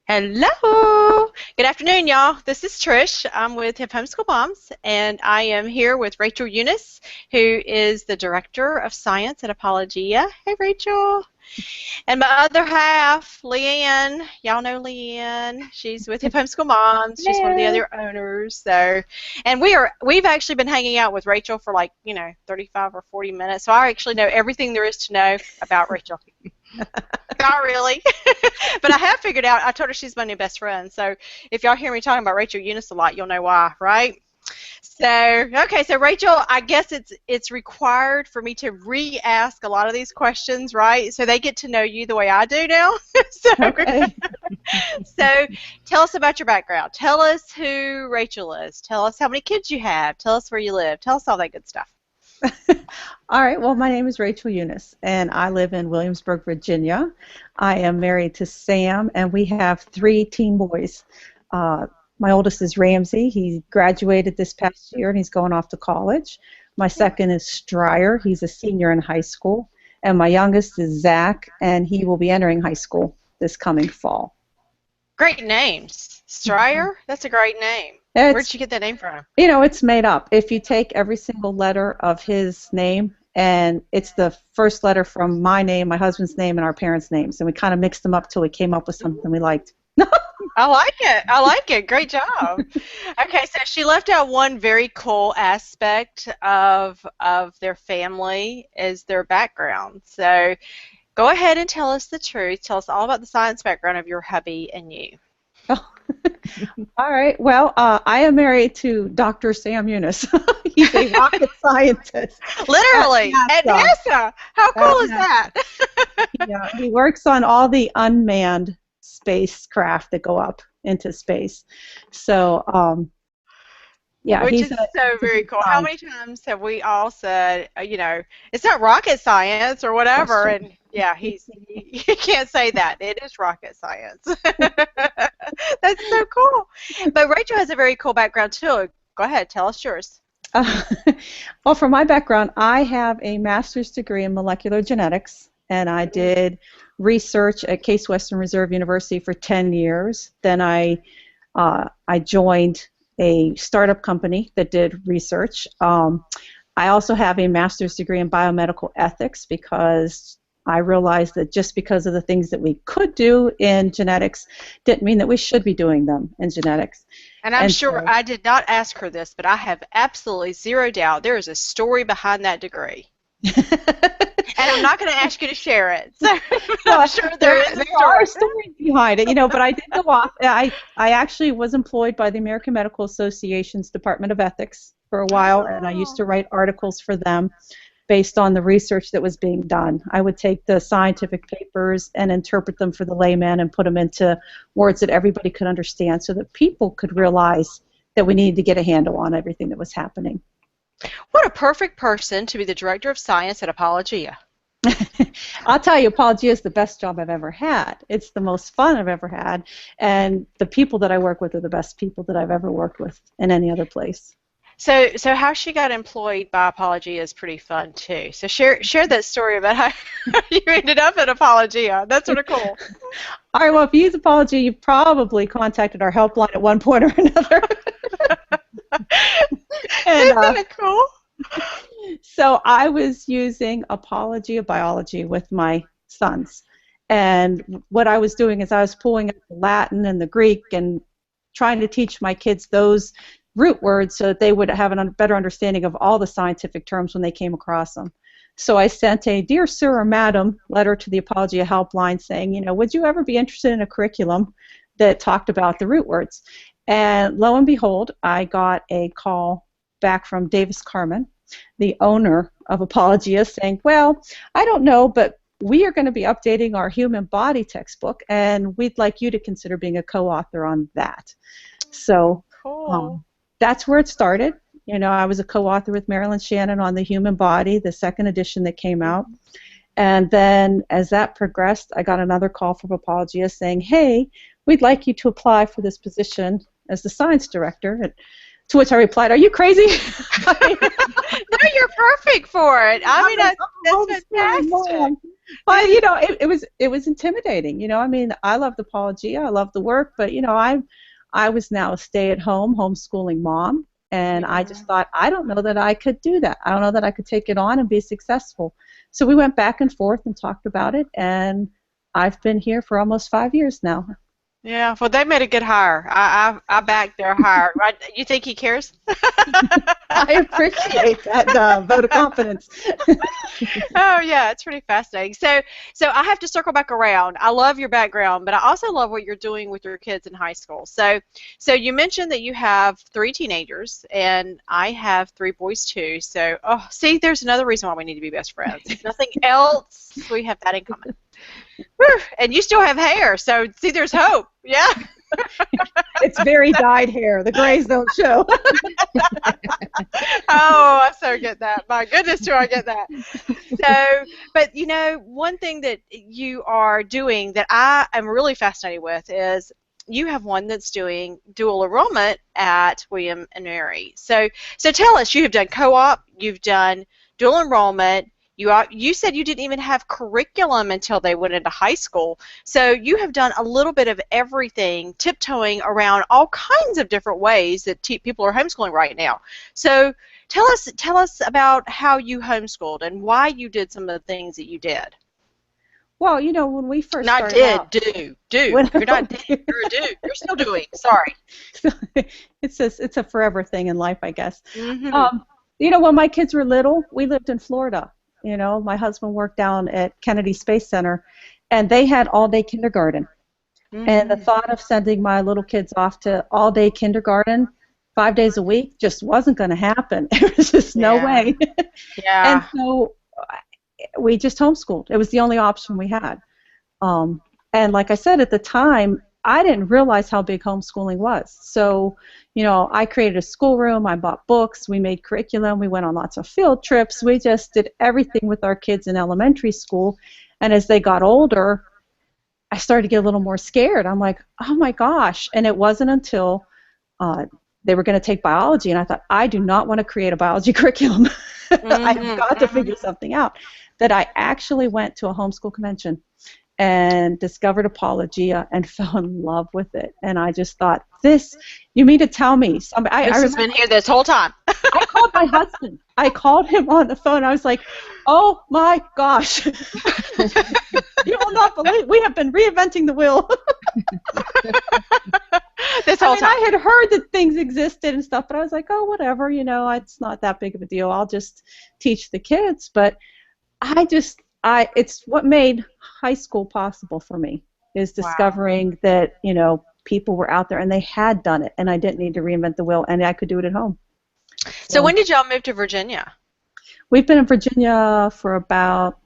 Hello. Good afternoon, y'all. This is Trish. I'm with Hip Homeschool Moms, and I am here with Rachael Yunis, who is the Director of Science at Apologia. Hey, Rachel. And my other half, Leanne. Y'all know Leanne. She's with Hip Homeschool Moms. She's one of the Hello. other owners. And we've actually been hanging out with Rachel for 35 or 40 minutes. So I actually know everything there is to know about Rachel. Not really. But I have figured out, I told her she's my new best friend. So if y'all hear me talking about Rachael Yunis a lot, you'll know why, right? So Rachel, I guess it's required for me to re-ask a lot of these questions, right? So they get to know you the way I do now. so, Okay. so tell us about your background. Tell us who Rachel is. Tell us how many kids you have. Tell us where you live. Tell us all that good stuff. All right. Well, my name is Rachael Yunis, and I live in Williamsburg, Virginia. I am married to Sam, and we have 3 teen boys. My oldest is Ramsey. He graduated this past year, and he's going off to college. My second is Stryer. He's a senior in high school. And my youngest is Zach, and he will be entering high school this coming fall. Great names. Stryer? That's a great name. It's, Where'd you get that name from? it's made up. If you take every single letter of his name, and it's the first letter from my name, my husband's name, and our parents' names, and we kind of mixed them up till we came up with something we liked. I like it. I like it. Great job. Okay, so she left out one very cool aspect of their family is their background. So go ahead and tell us the truth. Tell us all about the science background of your hubby and you. Oh. All right. Well, I am married to Dr. Sam Yunis. He's a rocket scientist. Literally, at NASA. How cool is that? Yeah, he works on all the unmanned spacecraft that go up into space. So, yeah, Which he's is so very cool. How many times have we all said, it's not rocket science or whatever, and yeah, he can't say that. It is rocket science. That's so cool. But Rachel has a very cool background too. Go ahead, tell us yours. Well, for my background, I have a master's degree in molecular genetics, and I did research at Case Western Reserve University for 10 years. Then I joined a startup company that did research. I also have a master's degree in biomedical ethics because I realized that just because of the things that we could do in genetics didn't mean that we should be doing them in genetics. And I'm sure I did not ask her this, but I have absolutely zero doubt there is a story behind that degree. And I'm not going to ask you to share it. So I'm sure there is a story behind it, but I did go off. I actually was employed by the American Medical Association's Department of Ethics for a while, and I used to write articles for them based on the research that was being done. I would take the scientific papers and interpret them for the layman and put them into words that everybody could understand so that people could realize that we needed to get a handle on everything that was happening. What a perfect person to be the director of science at Apologia. I'll tell you, Apologia is the best job I've ever had. It's the most fun I've ever had, and the people that I work with are the best people that I've ever worked with in any other place. So how she got employed by Apologia is pretty fun too. So share that story about how you ended up at Apologia. That's sort of cool. All right. Well, if you use Apologia, you've probably contacted our helpline at one point or another. Isn't that cool? So I was using Apologia Biology with my sons, and what I was doing is I was pulling up the Latin and the Greek and trying to teach my kids those root words so that they would have a better understanding of all the scientific terms when they came across them. So I sent a Dear Sir or Madam letter to the Apologia helpline saying, would you ever be interested in a curriculum that talked about the root words? And lo and behold, I got a call back from Davis Carmen, the owner of Apologia, saying, well, I don't know, but we are going to be updating our human body textbook, and we'd like you to consider being a co-author on that. So cool. That's where it started. I was a co-author with Marilyn Shannon on the human body, the second edition that came out. And then as that progressed, I got another call from Apologia saying, hey, we'd like you to apply for this position as the science director. To which I replied, "Are you crazy?" No, you're perfect for it. I mean, that's fantastic. But it was intimidating. I mean, I loved Apologia, I loved the work, but I was now a stay-at-home homeschooling mom, and I just thought, I don't know that I could do that. I don't know that I could take it on and be successful. So we went back and forth and talked about it, and I've been here for almost 5 years now. Yeah, well, they made a good hire. I backed their hire. Right? You think he cares? I appreciate that vote of confidence. Oh yeah, it's pretty fascinating. So I have to circle back around. I love your background, but I also love what you're doing with your kids in high school. So you mentioned that you have 3 teenagers, and I have 3 boys too. So see, there's another reason why we need to be best friends. If nothing else, we have that in common. Whew, and you still have hair, so see, there's hope. Yeah. It's very dyed hair. The grays don't show. Oh, I so get that. My goodness, do I get that. So, but one thing that you are doing that I am really fascinated with is you have one that's doing dual enrollment at William and Mary. So tell us, you have done co-op, you've done dual enrollment. You said you didn't even have curriculum until they went into high school. So you have done a little bit of everything, tiptoeing around all kinds of different ways that people are homeschooling right now. So tell us about how you homeschooled and why you did some of the things that you did. Well, when we first not started out, do. You're not did. You're a do. You're still doing. Sorry. It's a forever thing in life, I guess. Mm-hmm. When my kids were little, we lived in Florida. My husband worked down at Kennedy Space Center, and they had all-day kindergarten. Mm-hmm. And the thought of sending my little kids off to all-day kindergarten 5 days a week just wasn't going to happen. There was just no way. Yeah. And so we just homeschooled. It was the only option we had. And like I said, at the time, I didn't realize how big homeschooling was. So, I created a schoolroom, I bought books, we made curriculum, we went on lots of field trips, we just did everything with our kids in elementary school. And as they got older, I started to get a little more scared. I'm like, oh my gosh. And it wasn't until they were going to take biology, and I thought, I do not want to create a biology curriculum. Mm-hmm. I've got to figure something out. That I actually went to a homeschool convention and discovered Apologia and fell in love with it. And I just thought, you mean to tell me? This has been here this whole time. I called my husband. I called him on the phone. I was like, oh my gosh. You will not believe, we have been reinventing the wheel. This whole time. I had heard that things existed and stuff, but I was like, oh, whatever, it's not that big of a deal. I'll just teach the kids. But it's what made high school possible for me, is discovering that, people were out there and they had done it, and I didn't need to reinvent the wheel, and I could do it at home. So when did y'all move to Virginia? We've been in Virginia for about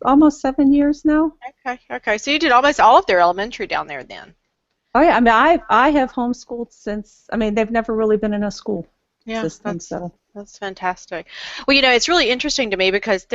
almost 7 years now. Okay. So you did almost all of their elementary down there then. Oh yeah, I have homeschooled since, they've never really been in a school system, so. That's fantastic. Well, it's really interesting to me because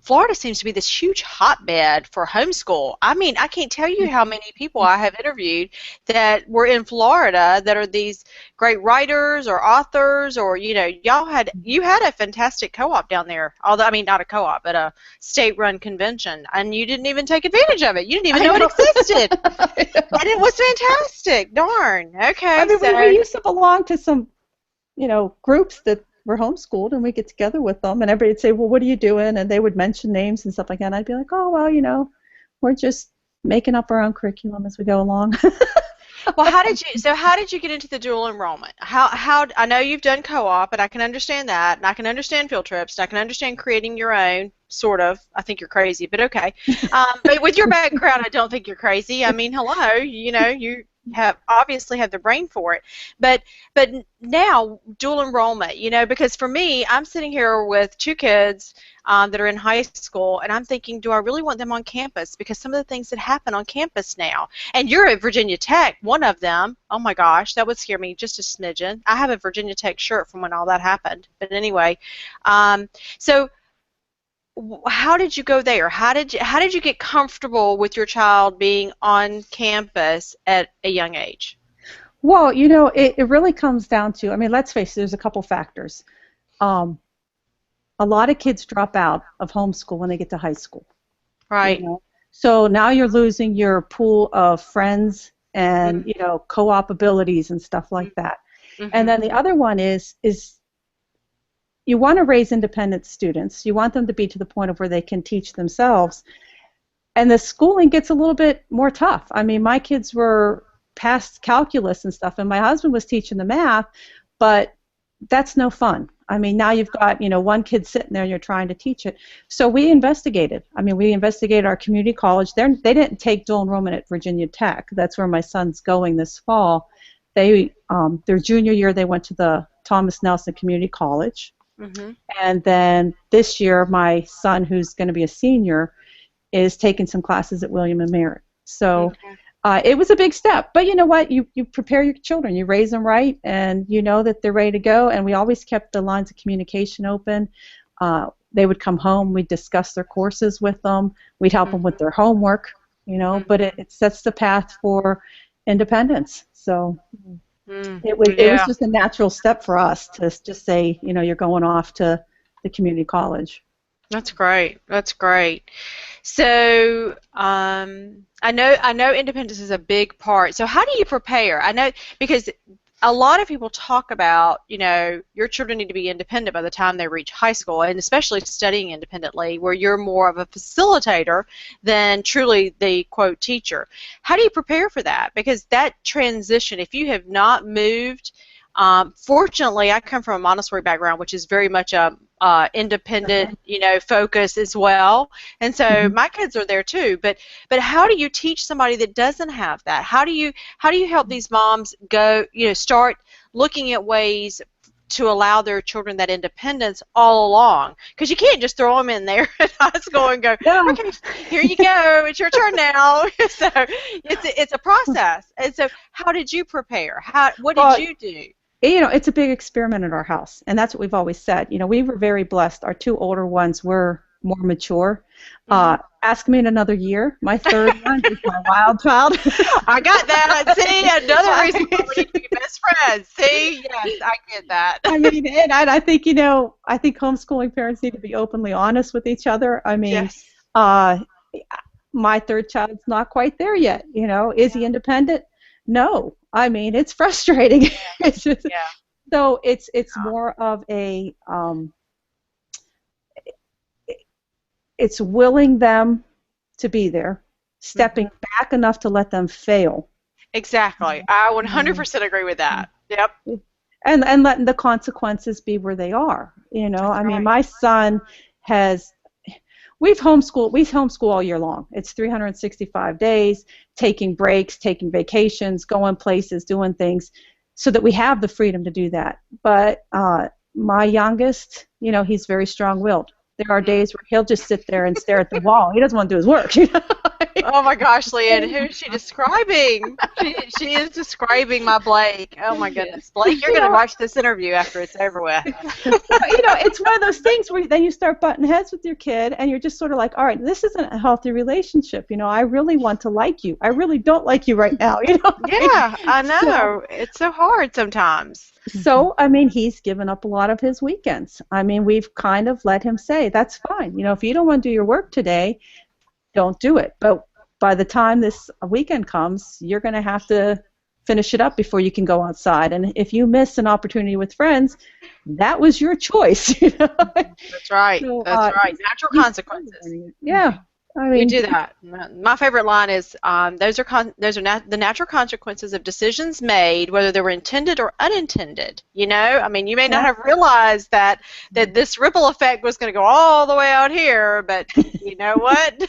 Florida seems to be this huge hotbed for homeschool. I can't tell you how many people I have interviewed that were in Florida that are these great writers or authors, or you had a fantastic co-op down there. Although not a co-op, but a state-run convention, and you didn't even take advantage of it. You didn't even know it existed, and it was fantastic. Darn. Okay. We used to belong to some, groups that were homeschooled, and we get together with them, and everybody would say, well, what are you doing? And they would mention names and stuff like that, and I'd be like, oh, well, we're just making up our own curriculum as we go along. Well, how did you get into the dual enrollment? How I know you've done co-op, and I can understand that, and I can understand field trips, and I can understand creating your own, sort of. I think you're crazy, but okay. But with your background, I don't think you're crazy. Hello, you obviously have the brain for it. But now dual enrollment, because for me, I'm sitting here with 2 kids that are in high school, and I'm thinking, do I really want them on campus? Because some of the things that happen on campus now, and you're at Virginia Tech, one of them, oh my gosh, that would scare me just a smidgen. I have a Virginia Tech shirt from when all that happened. But anyway, so how did you go there? How did you get comfortable with your child being on campus at a young age? Well, it really comes down to, I mean, let's face it, there's a couple factors. Um, a lot of kids drop out of homeschool when they get to high school. Right. So now you're losing your pool of friends and, Mm-hmm. co-op abilities and stuff like that. And Mm-hmm. then the other one is you want to raise independent students. You want them to be to the point of where they can teach themselves. And the schooling gets a little bit more tough. I mean, my kids were past calculus and stuff, and my husband was teaching the math, but that's no fun. I mean, now you've got, one kid sitting there and you're trying to teach it. So we investigated. I mean, we investigated our community college. They didn't take dual enrollment at Virginia Tech. That's where my son's going this fall. Their junior year, they went to the Thomas Nelson Community College. Mm-hmm. And then this year, my son, who's going to be a senior, is taking some classes at William and Mary. So it was a big step. But you know what? You prepare your children. You raise them right, and you know that they're ready to go. And we always kept the lines of communication open. They would come home. We'd discuss their courses with them. We'd help them with their homework, but it sets the path for independence. So it was just a natural step for us to just say, you're going off to the community college. That's great. That's great. So I know independence is a big part. So how do you prepare? I know because a lot of people talk about, your children need to be independent by the time they reach high school, and especially studying independently, where you're more of a facilitator than truly the, quote, teacher. How do you prepare for that? Because that transition, if you have not moved, fortunately, I come from a Montessori background, which is very much a independent, focus as well, and so my kids are there too. But how do you teach somebody that doesn't have that? How do you help these moms go, start looking at ways to allow their children that independence all along? Because you can't just throw them in there at high school and go, okay, here you go, it's your turn now. So it's a process. And so how did you prepare? What did you do? It's a big experiment at our house, and that's what we've always said. We were very blessed. Our two older ones were more mature. Ask me in another year. My third one is my wild child. I got that. See, another reason why we need to be best friends. See, yes, I get that. I mean, and I think, I think homeschooling parents need to be openly honest with each other. I mean, my third child's not quite there yet. Is he independent? No. I mean, it's frustrating. It's just, so it's more of a it's willing them to be there, stepping back enough to let them fail. Exactly. I 100% agree with that. Yep. And letting the consequences be where they are. I mean, my son we homeschool all year long. It's 365 days, taking breaks, taking vacations, going places, doing things, so that we have the freedom to do that. But my youngest, he's very strong-willed. There are days where he'll just sit there and stare at the wall. He doesn't want to do his work. Oh my gosh, Leanne, who is she describing? She is describing my Blake. Oh my goodness, Blake, you're going to watch this interview after it's over with. It's one of those things where then you start butting heads with your kid, and you're just sort of like, all right, this isn't a healthy relationship. I really want to like you. I really don't like you right now. Yeah, I know. It's so hard sometimes. So, I mean, he's given up a lot of his weekends. I mean, we've kind of let him say, that's fine. If you don't want to do your work today, don't do it. But by the time this weekend comes, you're going to have to finish it up before you can go outside. And if you miss an opportunity with friends, that was your choice. That's right. So, that's right. Natural consequences. Yeah. I mean, we do that. My favorite line is, those are the natural consequences of decisions made, whether they were intended or unintended. I mean, you may not have realized that this ripple effect was going to go all the way out here, but you know what?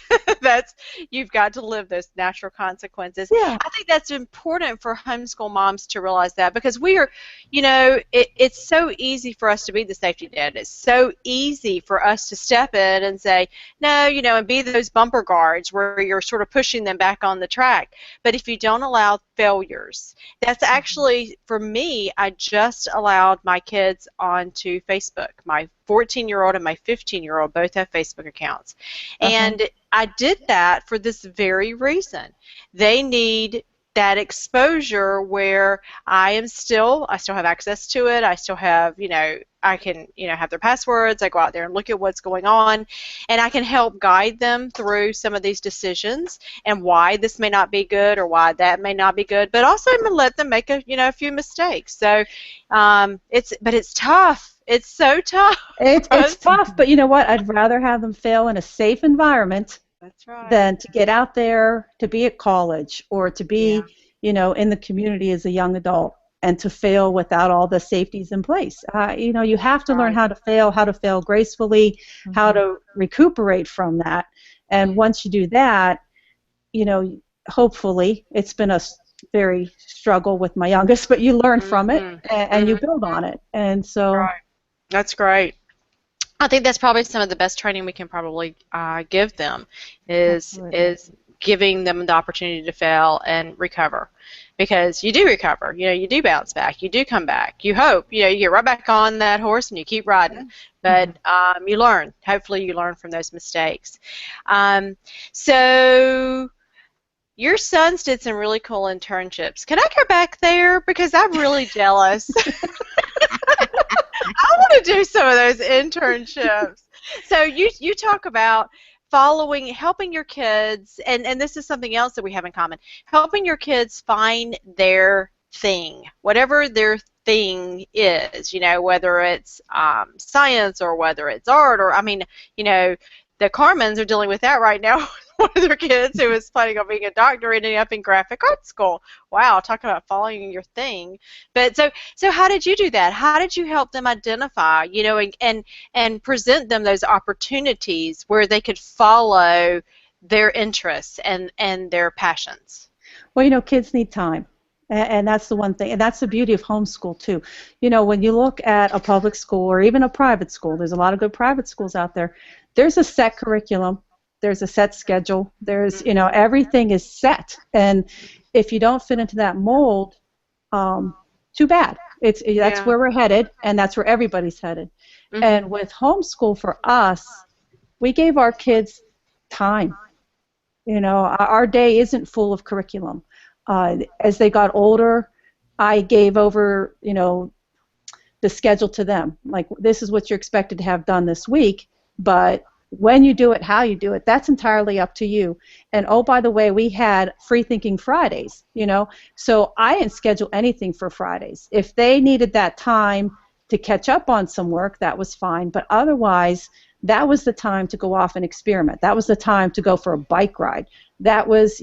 You've got to live those natural consequences. Yeah. I think that's important for homeschool moms to realize that, because we are, it's so easy for us to be the safety net. It's so easy for us to step in and say, no, and be those bumper guards where you're sort of pushing them back on the track. But if you don't allow failures, that's actually, for me, I just allowed my kids onto Facebook. My 14-year-old and my 15-year-old both have Facebook accounts. And I did that for this very reason. They need that exposure where I still have access to it. I still have, I can, have their passwords. I go out there and look at what's going on, and I can help guide them through some of these decisions and why this may not be good or why that may not be good. But also, I'm going to let them make a few mistakes. So, it's tough. It's so tough. It's tough, but you know what? I'd rather have them fail in a safe environment. That's right. Than to get out there, to be at college, or to be, in the community as a young adult, and to fail without all the safeties in place. You have to learn how to fail gracefully, how to recuperate from that. And once you do that, hopefully, it's been a very struggle with my youngest, but you learn from it and you build on it. And so. Right. That's great. I think that's probably some of the best training we can probably give them is giving them the opportunity to fail and recover, because you do recover. You do bounce back. You do come back. You hope. You get right back on that horse and you keep riding. But you learn. Hopefully, you learn from those mistakes. So your sons did some really cool internships. Can I go back there, because I'm really jealous? I want to do some of those internships. So you talk about helping your kids, and this is something else that we have in common, helping your kids find their thing, whatever their thing is, whether it's science or whether it's art, or, the Carmens are dealing with that right now. One of their kids who was planning on being a doctor ending up in graphic art school. Wow, talk about following your thing. But so how did you do that? How did you help them identify, and present them those opportunities where they could follow their interests and their passions? Well, kids need time. And that's the one thing, and that's the beauty of homeschool too. When you look at a public school or even a private school, there's a lot of good private schools out there. There's a set curriculum, there's a set schedule, there's, everything is set. And if you don't fit into that mold, too bad. That's where we're headed, and that's where everybody's headed. And with homeschool for us, we gave our kids time. Our day isn't full of curriculum. As they got older, I gave over, the schedule to them. Like, this is what you're expected to have done this week, but when you do it, how you do it, that's entirely up to you. And oh, by the way, we had Free Thinking Fridays, so I didn't schedule anything for Fridays. If they needed that time to catch up on some work, that was fine, but otherwise, that was the time to go off and experiment. That was the time to go for a bike ride. That was,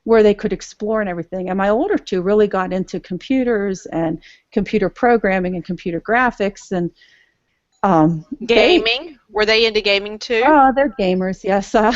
where they could explore and everything. And my older two really got into computers and computer programming and computer graphics and gaming. Were they into gaming too? Oh, they're gamers, yes. We're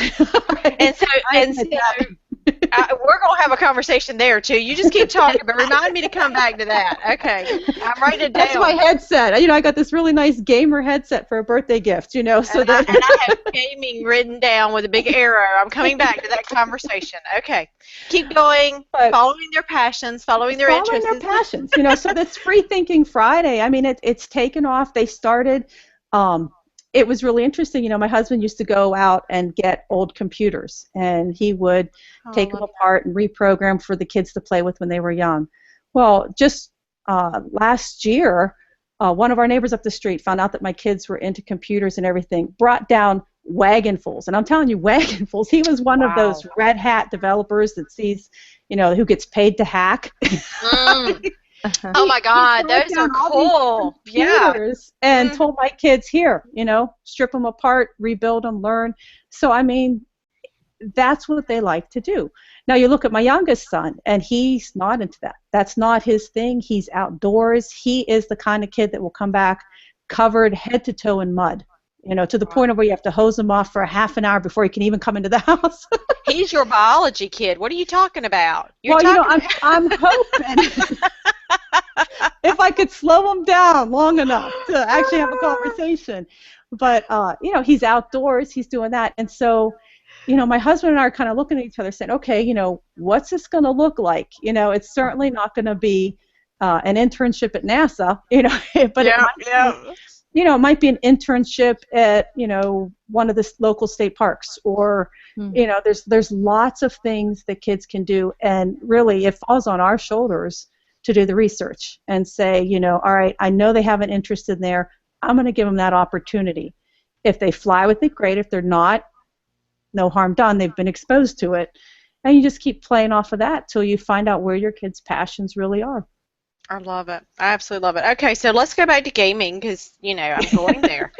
going to have a conversation there too. You just keep talking, but remind me to come back to that. Okay, I'm writing it down. That's my headset. I got this really nice gamer headset for a birthday gift. So I have gaming written down with a big arrow. I'm coming back to that conversation. Okay, keep going. Following their passions, following their interests. Following their passions. So this Free Thinking Friday. It's taken off. They started. It was really interesting. My husband used to go out and get old computers, and he would take them apart and reprogram for the kids to play with when they were young. Well, just last year, one of our neighbors up the street found out that my kids were into computers and everything, brought down wagonfuls. And I'm telling you, wagonfuls. He was one of those red hat developers that sees, who gets paid to hack. Oh my God, those are cool. And told my kids, here, strip them apart, rebuild them, learn. So that's what they like to do. Now you look at my youngest son, and he's not into that. That's not his thing. He's outdoors. He is the kind of kid that will come back covered head to toe in mud. To the point of where you have to hose him off for a half an hour before he can even come into the house. He's your biology kid. What are you talking about? I'm hoping if I could slow him down long enough to actually have a conversation. But, he's outdoors. He's doing that. And so, my husband and I are kind of looking at each other saying, okay, what's this going to look like? It's certainly not going to be an internship at NASA, but it might be it might be an internship at, one of the local state parks, or, there's lots of things that kids can do, and really it falls on our shoulders to do the research and say, all right, I know they have an interest in there. I'm going to give them that opportunity. If they fly with it, great. If they're not, no harm done. They've been exposed to it. And you just keep playing off of that till you find out where your kids' passions really are. I love it. I absolutely love it. Okay, so let's go back to gaming because, I'm going there.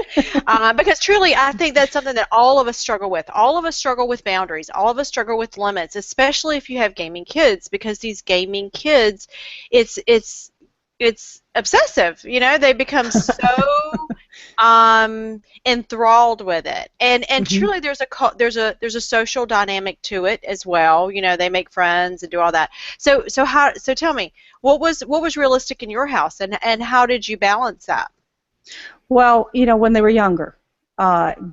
Because truly, I think that's something that all of us struggle with. All of us struggle with boundaries. All of us struggle with limits, especially if you have gaming kids, because these gaming kids, it's obsessive. They become so enthralled with it, and truly there's a social dynamic to it as well. They make friends and do all that. So tell me, what was realistic in your house, and how did you balance that? Well, when they were younger,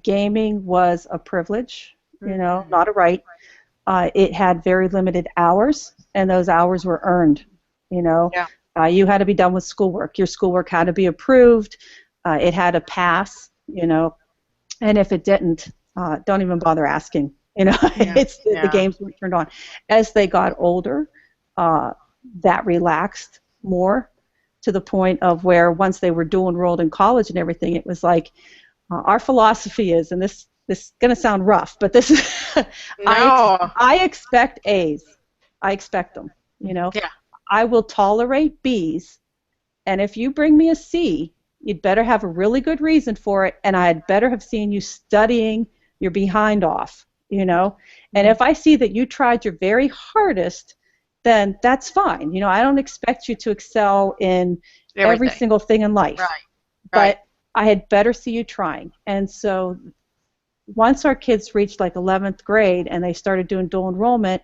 gaming was a privilege, not a right. It had very limited hours, and those hours were earned. Yeah. You had to be done with schoolwork. Your schoolwork had to be approved. It had to pass, and if it didn't, don't even bother asking. The games weren't turned on. As they got older, that relaxed more, to the point of where once they were dual enrolled in college and everything, it was like our philosophy is, and this is going to sound rough, but this is no. I expect A's. I expect them. Yeah. I will tolerate B's, and if you bring me a C, you'd better have a really good reason for it, and I'd better have seen you studying your behind off, And if I see that you tried your very hardest, then that's fine. I don't expect you to excel in every single thing in life. Right. But I had better see you trying. And so once our kids reached like 11th grade and they started doing dual enrollment,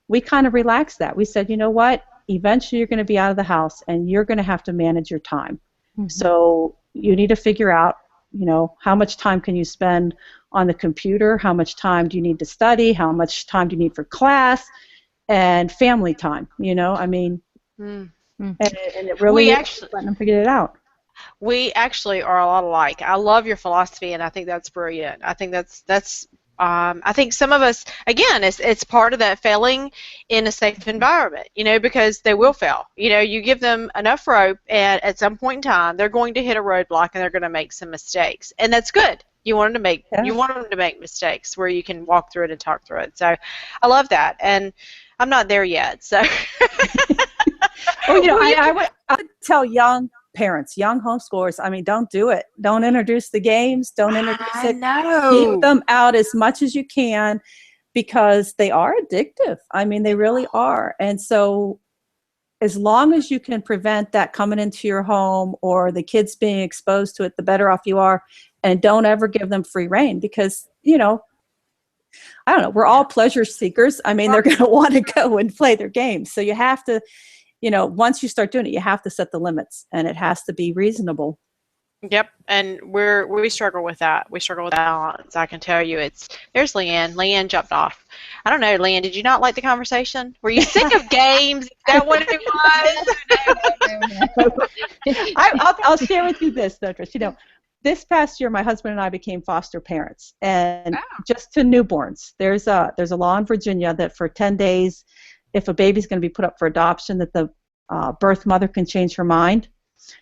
we kind of relaxed that. We said, you know what? Eventually you're going to be out of the house and you're going to have to manage your time. Mm-hmm. So you need to figure out, how much time can you spend on the computer? How much time do you need to study? How much time do you need for class? And family time, and it really letting them figure it out. We actually are a lot alike. I love your philosophy, and I think that's brilliant. I think that's I think some of us, again, it's part of that failing in a safe environment, because they will fail. You give them enough rope, and at some point in time, they're going to hit a roadblock, and they're going to make some mistakes, and that's good. You want them to make mistakes where you can walk through it and talk through it. So, I love that, and I'm not there yet. So, I would tell young parents, young homeschoolers, don't do it. Don't introduce the games. Don't introduce it. Keep them out as much as you can, because they are addictive. They really are. And so as long as you can prevent that coming into your home or the kids being exposed to it, the better off you are. And don't ever give them free rein, because, I don't know, we're all pleasure seekers. They're going to want to go and play their games. So you have to, once you start doing it, you have to set the limits, and it has to be reasonable. Yep, and we struggle with that. We struggle with balance. I can tell you. There's Leanne. Leanne jumped off. I don't know, Leanne. Did you not like the conversation? Were you sick of games? Is that what it was? I'll share with you this, though, Trish. This past year, my husband and I became foster parents, and just to newborns. There's a law in Virginia that for 10 days, if a baby's going to be put up for adoption, that the birth mother can change her mind.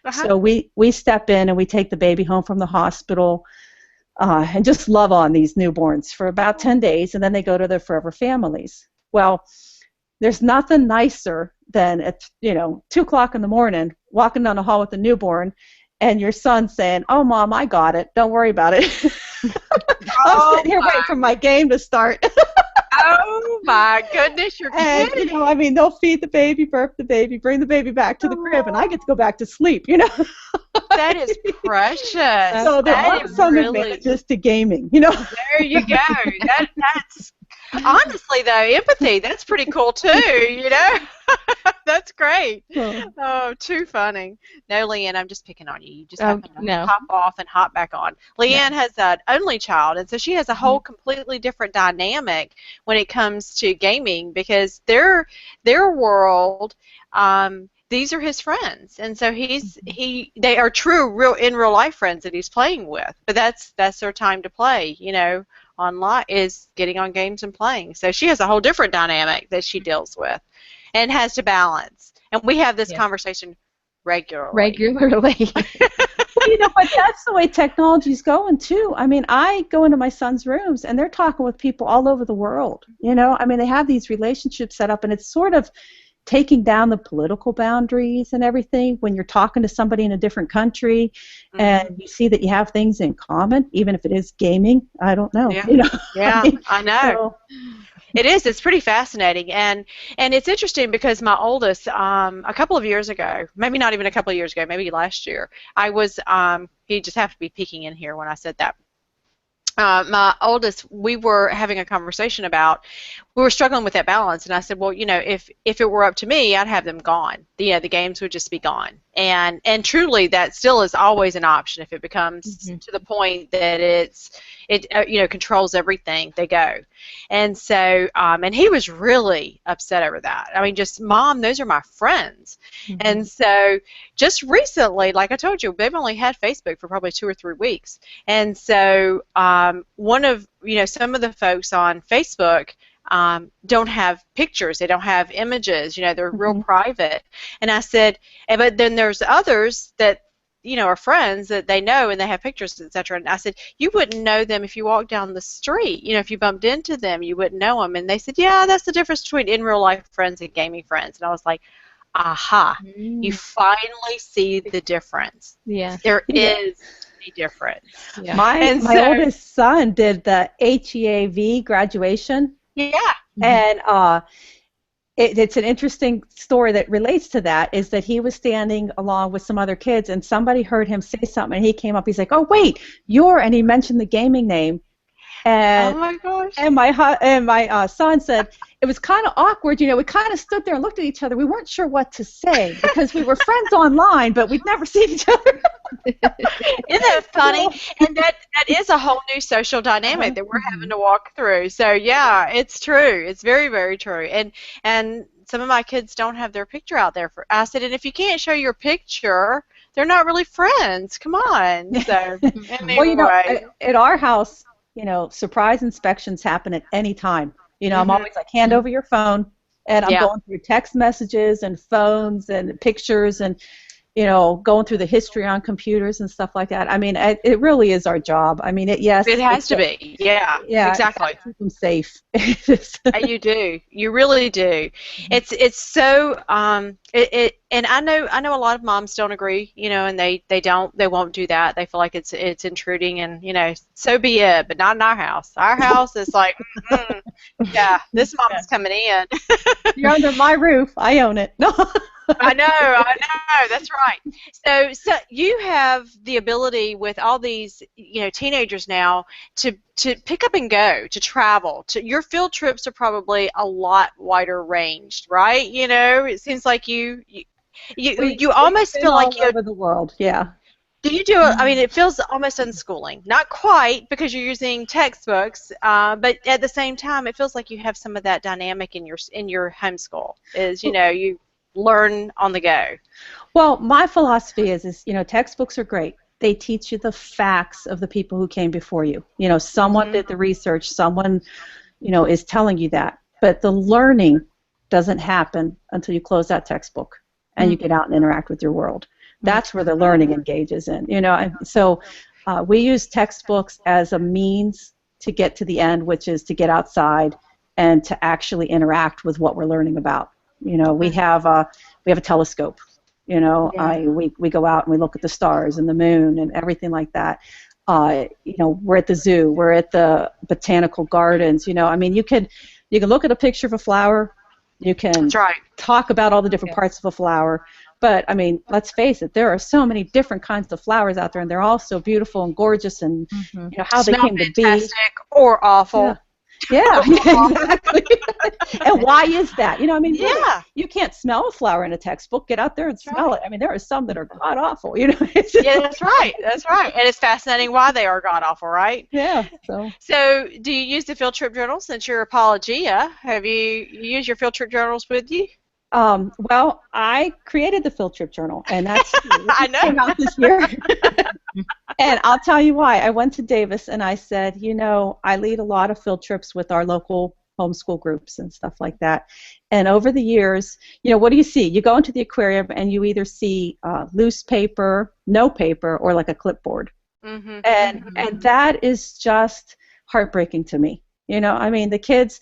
Uh-huh. So we step in and we take the baby home from the hospital and just love on these newborns for about 10 days, and then they go to their forever families. Well, there's nothing nicer than at 2:00 in the morning, walking down the hall with a newborn, and your son saying, "Oh, Mom, I got it. Don't worry about it." I'm sitting here waiting for my game to start. Oh my goodness, you're kidding. And, they'll feed the baby, burp the baby, bring the baby back to the crib, and I get to go back to sleep, That is precious. So there are some advantages to gaming, There you go. That's honestly, though, empathy, that's pretty cool too, That's great. Oh, too funny. No, Leanne, I'm just picking on you. You just have to hop off and hop back on. Leanne has an only child, and so she has a whole completely different dynamic when it comes to gaming, because their world, these are his friends, and so they are true, real in real life friends that he's playing with. But that's their time to play, online, is getting on games and playing. So she has a whole different dynamic that she deals with and has to balance. And we have this conversation regularly. Well, you know what? That's the way technology's going too. I mean, I go into my son's rooms and they're talking with people all over the world. I mean, they have these relationships set up, and it's sort of taking down the political boundaries and everything when you're talking to somebody in a different country, and you see that you have things in common, even if it is gaming. I don't know. Yeah, I know. It is. It's pretty fascinating, and it's interesting because my oldest, a couple of years ago, maybe not even a couple of years ago, maybe last year, I was, he just happened to be peeking in here when I said that. My oldest, we were having a conversation about, we were struggling with that balance, and I said, well, if it were up to me, I'd have them gone. The games would just be gone. And truly, that still is always an option. If it becomes to the point that it controls everything, they go. And so, and he was really upset over that. I mean, just, Mom, those are my friends. And so, just recently, like I told you, they've only had Facebook for probably 2 or 3 weeks. And so, one of, some of the folks on Facebook don't have pictures, they don't have images, they're real private. And I said, but then there's others that, are friends that they know and they have pictures, etc. And I said, you wouldn't know them if you walked down the street. If you bumped into them, you wouldn't know them. And they said, yeah, that's the difference between in real life friends and gaming friends. And I was like, aha, you finally see the difference. Yeah. There is a difference. Yeah. My oldest son did the HEAV graduation. Yeah. And it's an interesting story that relates to that, is that he was standing along with some other kids, and somebody heard him say something, and he came up, he's like, oh, wait, and he mentioned the gaming name. And, oh my gosh. And my son said, it was kind of awkward, we kind of stood there and looked at each other. We weren't sure what to say because we were friends online, but we'd never seen each other. Isn't that funny? And that is a whole new social dynamic that we're having to walk through. So yeah, it's true. It's very, very true. And some of my kids don't have their picture out there. I said, and if you can't show your picture, they're not really friends. Come on. So anyway. Well, at our house, surprise inspections happen at any time. I'm always like, hand over your phone, and I'm going through text messages and phones and pictures and, going through the history on computers and stuff like that. I mean, it really is our job. I mean, it has to be. Yeah, exactly. Keep them safe. You do. You really do. It's so and I know a lot of moms don't agree, and they won't do that. They feel like it's intruding, and so be it, but not in our house. Our house is like, yeah, this mom's coming in. You're under my roof. I own it. No. I know, that's right. So you have the ability with all these, teenagers now to pick up and go, to travel. Your field trips are probably a lot wider ranged, right? It seems like you almost feel like you're all over the world. Yeah. Do you do it? I mean, it feels almost unschooling. Not quite, because you're using textbooks, but at the same time, it feels like you have some of that dynamic in your homeschool. Is you learn on the go. Well, my philosophy is textbooks are great. They teach you the facts of the people who came before you. Someone did the research. Someone, is telling you that. But the learning doesn't happen until you close that textbook and you get out and interact with your world. That's where the learning engages in. And so we use textbooks as a means to get to the end, which is to get outside and to actually interact with what we're learning about. We have a telescope. We go out and we look at the stars and the moon and everything like that. We're at the zoo. We're at the botanical gardens. I mean, you can look at a picture of a flower. You can talk about all the different parts of a flower. But, I mean, let's face it, there are so many different kinds of flowers out there, and they're all so beautiful and gorgeous, and how they came to be. Or awful. Yeah, exactly. And why is that? I mean, really, you can't smell a flower in a textbook. Get out there and smell it. I mean, there are some that are god awful. Yeah, that's right. That's right. And it's fascinating why they are god awful, right? Yeah. So, do you use the field trip journal since you're Apologia? Have you used your field trip journals with you? Well, I created the field trip journal, and that's I it came know. out this year. And I'll tell you why. I went to Davis and I said, I lead a lot of field trips with our local homeschool groups and stuff like that. And over the years, what do you see? You go into the aquarium and you either see loose paper, no paper, or like a clipboard. Mm-hmm. And that is just heartbreaking to me. I mean, the kids,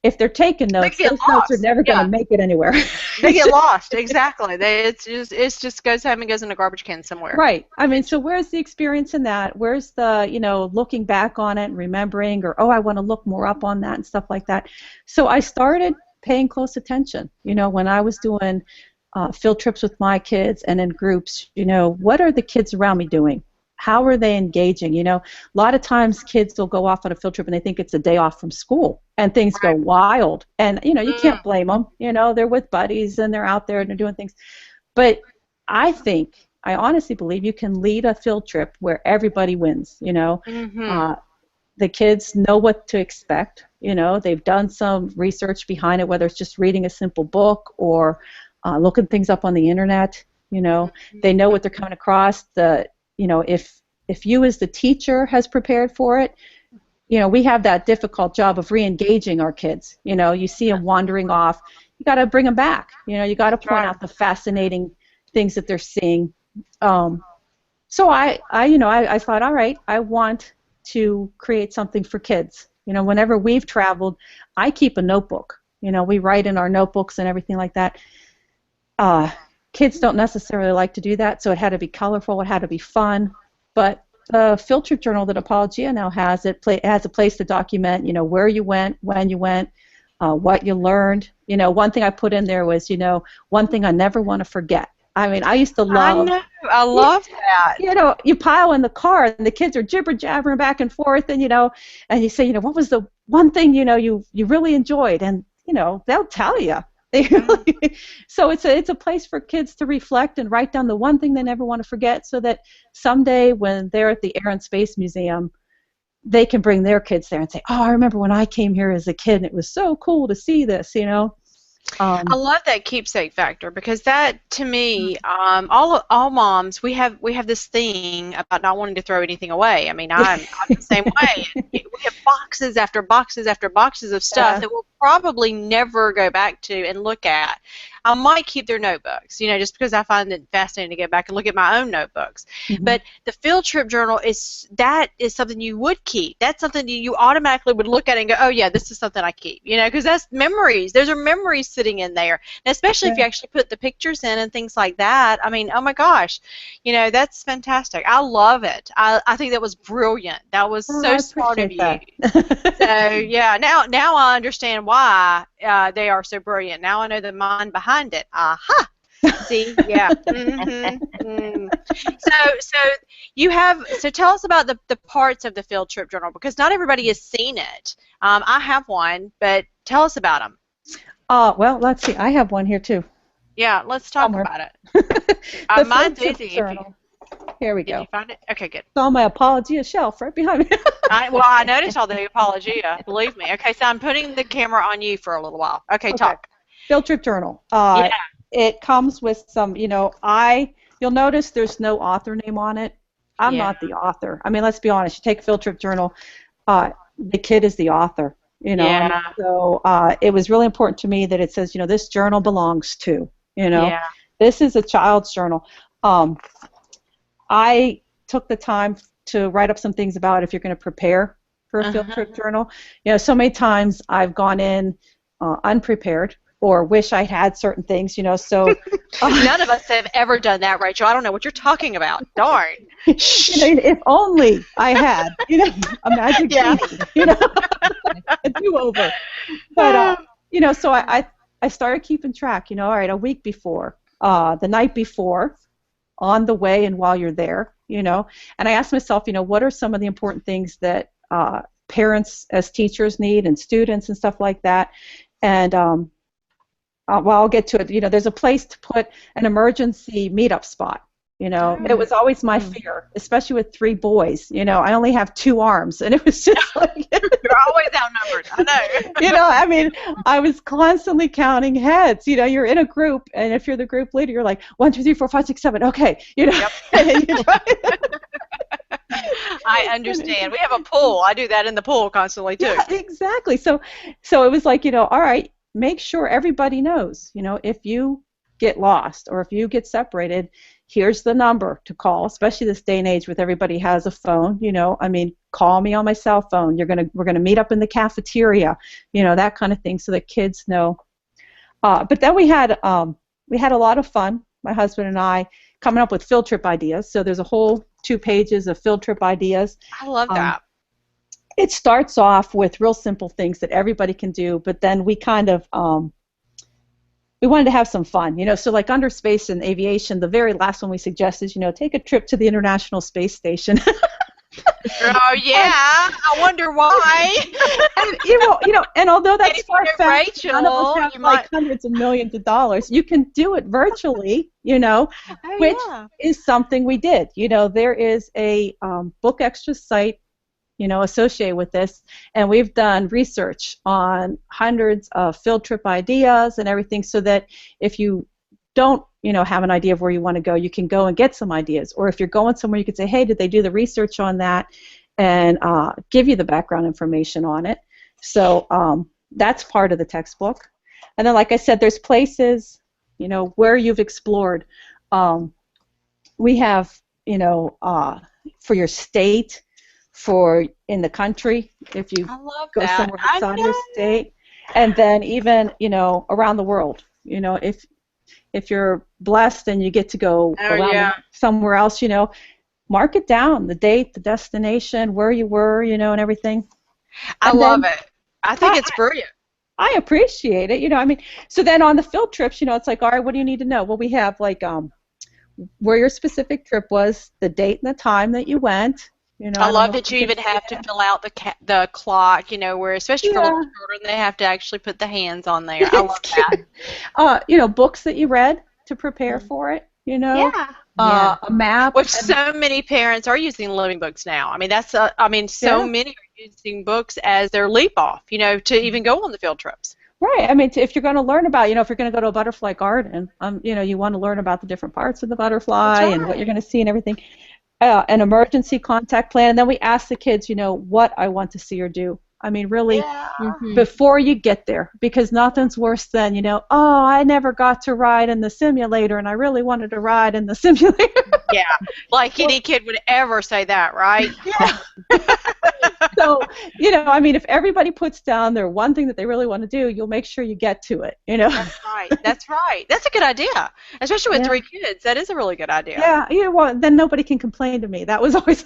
if they're taking notes, They get those notes are lost. never going Yeah. to make it anywhere. They get lost. Exactly. It's just goes home and goes in a garbage can somewhere. Right. I mean, so where's the experience in that? Where's the, looking back on it and remembering, or, oh, I want to look more up on that and stuff like that. So I started paying close attention, when I was doing field trips with my kids and in groups, what are the kids around me doing? How are they engaging? A lot of times kids will go off on a field trip and they think it's a day off from school and things go wild. And, you can't blame them. They're with buddies and they're out there and they're doing things. But I honestly believe you can lead a field trip where everybody wins, the kids know what to expect, they've done some research behind it, whether it's just reading a simple book or looking things up on the internet, they know what they're coming across. If you as the teacher has prepared for it, we have that difficult job of re-engaging our kids. You see them wandering off, you got to bring them back. You got to point out the fascinating things that they're seeing. So I thought, all right, I want to create something for kids. Whenever we've traveled, I keep a notebook. We write in our notebooks and everything like that. Kids don't necessarily like to do that, so it had to be colorful, it had to be fun. But the field trip journal that Apologia now has, it has a place to document, where you went, when you went, what you learned. One thing I put in there was, one thing I never want to forget. I mean, I used to love. I know. I love that. You pile in the car and the kids are jibber jabbering back and forth, and and you say, what was the one thing you really enjoyed, and they'll tell you. So it's a place for kids to reflect and write down the one thing they never want to forget, so that someday when they're at the Air and Space Museum, they can bring their kids there and say, oh, I remember when I came here as a kid and it was so cool to see this. I love that keepsake factor, because that, to me, all moms, we have this thing about not wanting to throw anything away. I mean, I'm the same way. We have boxes after boxes after boxes of stuff that we'll probably never go back to and look at. I might keep their notebooks, just because I find it fascinating to get back and look at my own notebooks. Mm-hmm. But the field trip journal is something you would keep. That's something you automatically would look at and go, oh yeah, this is something I keep, because that's memories. Those are memories sitting in there, and especially if you actually put the pictures in and things like that. I mean, oh my gosh, that's fantastic. I love it. I think that was brilliant. That was so smart of you. So yeah, now I understand why they are so brilliant. Now I know the mind behind it. Aha. See, yeah. So tell us about the parts of the field trip journal, because not everybody has seen it. I have one, but tell us about them. Well, let's see. I have one here too. Yeah, let's talk about it. Mine's easy. Here we go. Did you find it? Okay, good. It's on my Apologia shelf right behind me. I noticed all the Apologia. Believe me. Okay, so I'm putting the camera on you for a little while. Okay, talk. Field trip journal. It comes with some, you'll notice there's no author name on it. I'm not the author. I mean, let's be honest. You take field trip journal, the kid is the author, Yeah. So it was really important to me that it says, this journal belongs to, This is a child's journal. I took the time to write up some things about if you're going to prepare for a field trip journal. So many times I've gone in unprepared, or wish I had certain things, so... None of us have ever done that, Rachel. I don't know what you're talking about. Darn. If only I had, a magic genie, a do-over. But, so I started keeping track, all right, a week before, the night before, on the way and while you're there, and I asked myself, what are some of the important things that parents as teachers need, and students and stuff like that, and... well, I'll get to it. There's a place to put an emergency meetup spot. You know, it was always my fear, especially with 3 boys. You know, I only have 2 arms, and it was just like you're always outnumbered. I know. you know, I mean, I was constantly counting heads. You know, you're in a group, and if you're the group leader, you're like 1, 2, 3, 4, 5, 6, 7. Okay, you know. Yep. I understand. We have a pool. I do that in the pool constantly too. Yeah, exactly. So it was like, you know, all right, make sure everybody knows. You know, if you get lost or if you get separated, here's the number to call, especially this day and age with everybody has a phone. You know, I mean, call me on my cell phone. We're gonna meet up in the cafeteria, you know, that kind of thing, so that kids know. But then we had a lot of fun, my husband and I, coming up with field trip ideas. So there's a whole 2 pages of field trip ideas. I love that. It starts off with real simple things that everybody can do, but then we kind of we wanted to have some fun, you know. So like under space and aviation, the very last one we suggest is, you know, take a trip to the International Space Station. Oh yeah, I wonder why. And you know, and although that's far-fetched, none of us have you like hundreds of millions of dollars. You can do it virtually, you know, which is something we did. You know, there is a Book Extra site, you know, associated with this, and we've done research on hundreds of field trip ideas and everything, so that if you don't, you know, have an idea of where you want to go, you can go and get some ideas. Or if you're going somewhere, you could say, hey, did they do the research on that, and give you the background information on it. So that's part of the textbook. And then, like I said, there's places, you know, where you've explored. We have, you know, for your state, for in the country, if you go somewhere outside your state, and then even, you know, around the world. You know, if you're blessed and you get to go somewhere else, you know, mark it down, the date, the destination, where you were, you know, and everything. I love it. I think it's brilliant. I appreciate it. You know, I mean, so then on the field trips, you know, it's like, all right, what do you need to know? Well, we have like where your specific trip was, the date and the time that you went. You know, I love that you even have to fill out the clock, you know, where especially for little children, they have to actually put the hands on there. I love that. You know, books that you read to prepare for it, you know. A map. Which so many parents are using living books now. I mean, that's so many are using books as their leap off, you know, to even go on the field trips. Right. I mean, if you're going to learn about, you know, if you're going to go to a butterfly garden, you know, you want to learn about the different parts of the butterfly and what you're going to see and everything. An emergency contact plan, and then we ask the kids, you know, what I want to see or do. I mean, really, before you get there, because nothing's worse than, you know, oh, I never got to ride in the simulator, and I really wanted to ride in the simulator. Yeah, like any kid would ever say that, right? Yeah. So, you know, I mean, if everybody puts down their one thing that they really want to do, you'll make sure you get to it, you know? That's right. That's right. That's a good idea, especially with 3 kids. That is a really good idea. Yeah, you know, well, then nobody can complain to me. That was always...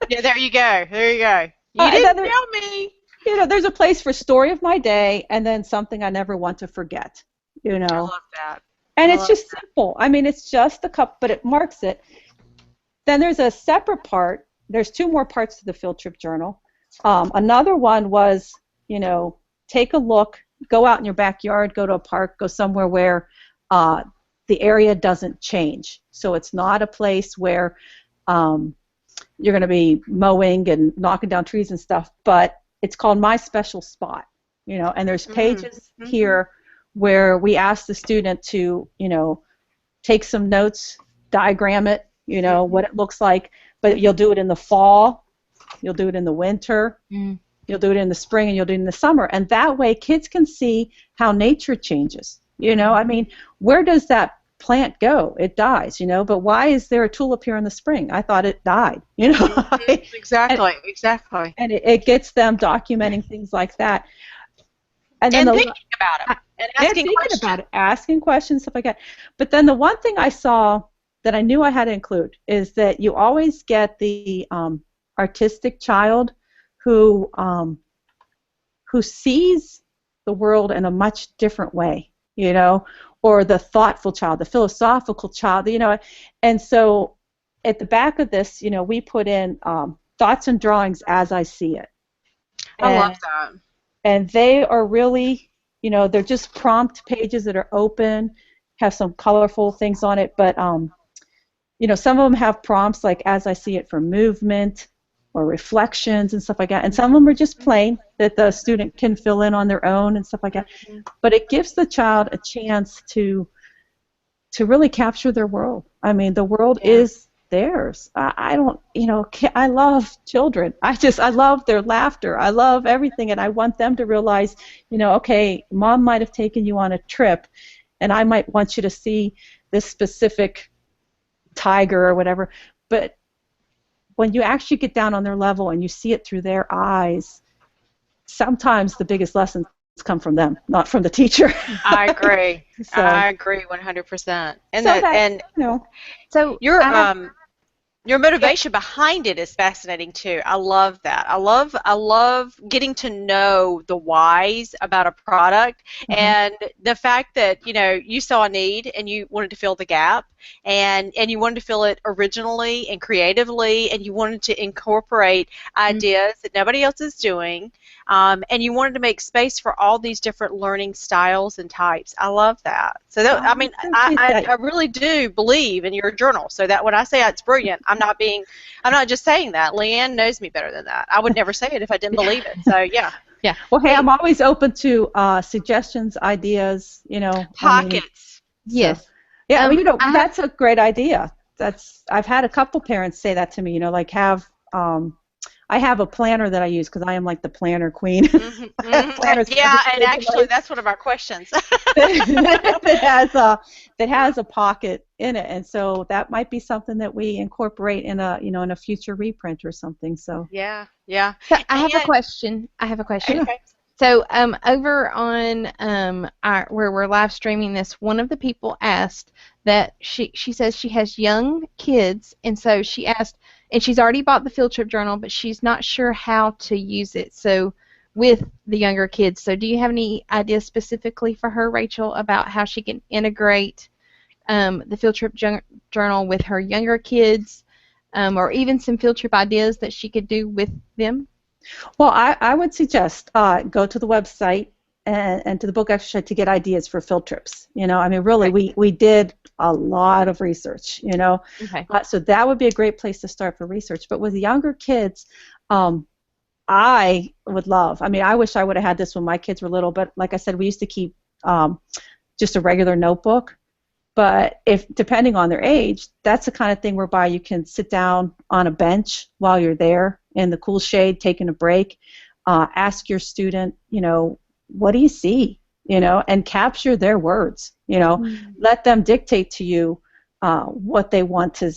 Yeah, there you go. There you go. You didn't tell me. You know, there's a place for story of my day and then something I never want to forget, you know? I love that. And it's just simple. I mean, it's just a cup, but it marks it. Then there's a separate part. There's 2 more parts to the field trip journal. Another one was, you know, take a look, go out in your backyard, go to a park, go somewhere where the area doesn't change. So it's not a place where you're going to be mowing and knocking down trees and stuff, but it's called My Special Spot, you know, and there's pages here where we ask the student to, you know, take some notes, diagram it, you know, what it looks like, but you'll do it in the fall, you'll do it in the winter, you'll do it in the spring, and you'll do it in the summer, and that way kids can see how nature changes, you know. I mean, where does that plant go? It dies, you know, but why is there a tulip here in the spring? I thought it died, you know. Exactly. And it gets them documenting things like that. And then thinking about it. And asking questions. About it, asking questions, stuff like that. But then the one thing I saw that I knew I had to include is that you always get the artistic child who sees the world in a much different way, you know, or the thoughtful child, the philosophical child, you know. And so at the back of this, you know, we put in thoughts and drawings as I see it. I love that. And they are really, you know, they're just prompt pages that are open, have some colorful things on it, but some of them have prompts like as I see it for movement or reflections and stuff like that. And some of them are just plain that the student can fill in on their own and stuff like that. But it gives the child a chance to really capture their world. I mean, the world is theirs. I don't, I love children. I love their laughter. I love everything, and I want them to realize, okay, mom might have taken you on a trip, and I might want you to see this specific tiger or whatever, but when you actually get down on their level and you see it through their eyes, sometimes the biggest lessons come from them, not from the teacher. I agree. So, I agree 100%. And so so your motivation behind it is fascinating too. I love that. I love getting to know the whys about a product, and the fact that you saw a need and you wanted to fill the gap, and you wanted to fill it originally and creatively, and you wanted to incorporate ideas that nobody else is doing, and you wanted to make space for all these different learning styles and types. I love that. So that, I really do believe in your journal. So that when I say it's brilliant, I'm not just saying that. Leanne knows me better than that. I would never say it if I didn't believe it. So yeah. Yeah. Well, hey, I'm always open to suggestions, ideas. Pockets. Yes. Yeah. That's a great idea. I've had a couple parents say that to me. I have a planner that I use because I am like the planner queen. Yeah, and actually that's one of our questions. that has a pocket in it, and so that might be something that we incorporate in a future reprint or something. So yeah. So I have a question. Okay. So over on where we're live streaming this, one of the people asked that she says she has young kids, and so she asked, and she's already bought the field trip journal, but she's not sure how to use it. So with the younger kids, so do you have any ideas specifically for her, Rachel, about how she can integrate the field trip journal with her younger kids, or even some field trip ideas that she could do with them? Well, I would suggest go to the website and to the book exercise to get ideas for field trips. Really, we did a lot of research. Okay. So that would be a great place to start for research. But with younger kids, I would love. I wish I would have had this when my kids were little. But like I said, we used to keep just a regular notebook. But depending on their age, that's the kind of thing whereby you can sit down on a bench while you're there in the cool shade, taking a break, ask your student, what do you see, and capture their words, let them dictate to you what they want to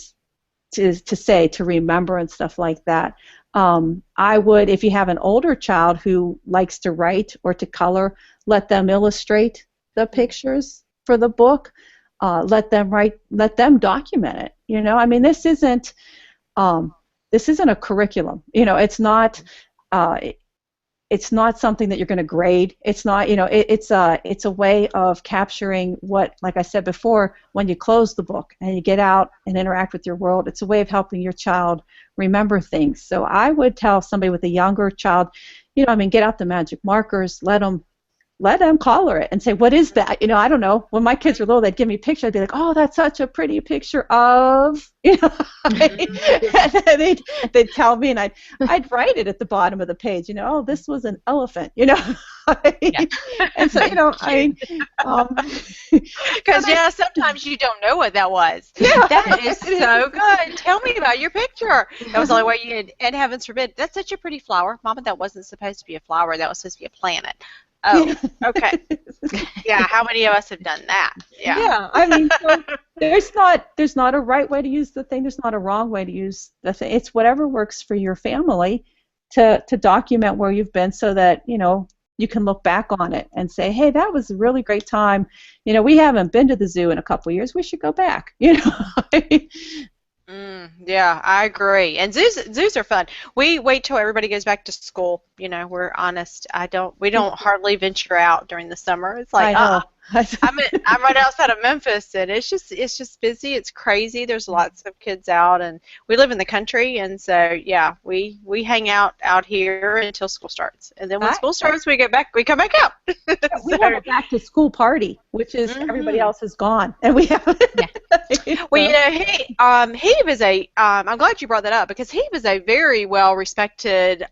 say, to remember and stuff like that. I would, if you have an older child who likes to write or to color, let them illustrate the pictures for the book. Let them document it. This isn't a curriculum. It's not something that you're going to grade. It's not, it's a way of capturing what, like I said before, when you close the book and you get out and interact with your world, it's a way of helping your child remember things. So I would tell somebody with a younger child, get out the magic markers, let them color it and say, what is that? I don't know. When my kids were little, they'd give me a picture. I'd be like, oh, that's such a pretty picture of, and they'd tell me, and I'd write it at the bottom of the page, oh, this was an elephant, And so, because, sometimes you don't know what that was. Yeah. That is so good. Tell me about your picture. That was the only way you did. And heavens forbid, that's such a pretty flower. Mama, that wasn't supposed to be a flower. That was supposed to be a planet. Oh, okay. Yeah, how many of us have done that? Yeah. So there's not a right way to use the thing. There's not a wrong way to use the thing. It's whatever works for your family to document where you've been, so that you can look back on it and say, hey, that was a really great time. We haven't been to the zoo in a couple of years. We should go back. Yeah, I agree. And zoos are fun. We wait till everybody goes back to school. We're honest. We don't hardly venture out during the summer. It's like, I'm right outside of Memphis, and it's just busy. It's crazy. There's lots of kids out, and we live in the country, and so yeah, we hang out here until school starts, and then when school starts, we come back out. We have a back to school party, which is everybody else is gone, and we have. Well, he was a. I'm glad you brought that up because he was a very well respected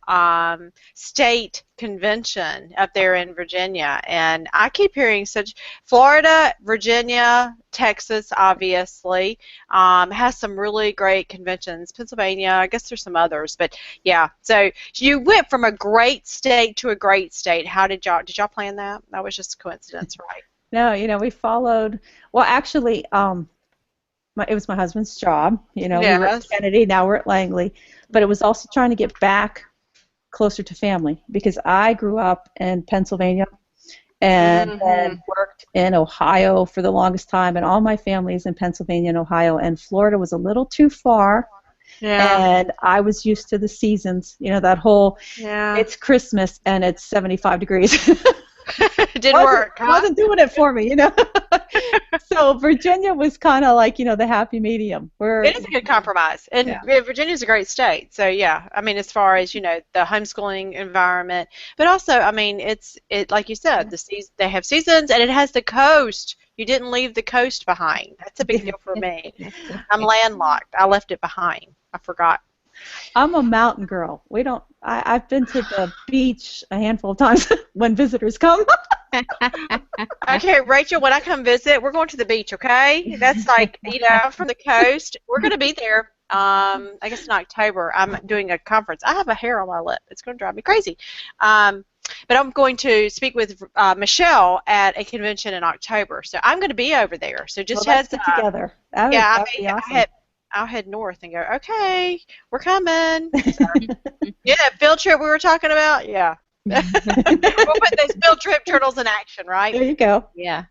state convention up there in Virginia, and I keep hearing such. Florida, Virginia, Texas, obviously, has some really great conventions. Pennsylvania, I guess there's some others, but yeah. So you went from a great state to a great state. How did y'all plan that? That was just a coincidence, right? No, we followed. Well, actually, it was my husband's job. We were at Yes. Kennedy, now we're at Langley, but it was also trying to get back closer to family because I grew up in Pennsylvania and then worked in Ohio for the longest time, and all my family is in Pennsylvania and Ohio, and Florida was a little too far. Yeah. And I was used to the seasons, that whole, Yeah. it's Christmas and it's 75 degrees. It didn't work. Huh? Wasn't doing it for me, So Virginia was kind of like, the happy medium. It is a good compromise, and Virginia's a great state. So yeah, I mean, as far as the homeschooling environment, but also, I mean, it like you said, they have seasons, and it has the coast. You didn't leave the coast behind. That's a big deal for me. I'm landlocked. I left it behind. I forgot. I'm a mountain girl. I've been to the beach a handful of times when visitors come. Okay, Rachel, when I come visit, we're going to the beach, okay? That's like, from the coast. We're going to be there, I guess in October. I'm doing a conference. I have a hair on my lip. It's going to drive me crazy. But I'm going to speak with Michelle at a convention in October. So I'm going to be over there. So just heads up. Together. That'd be awesome. I'll head north and go, okay, we're coming. So, yeah, field trip we were talking about? Yeah. We'll put those field trip turtles in action, right? There you go. Yeah.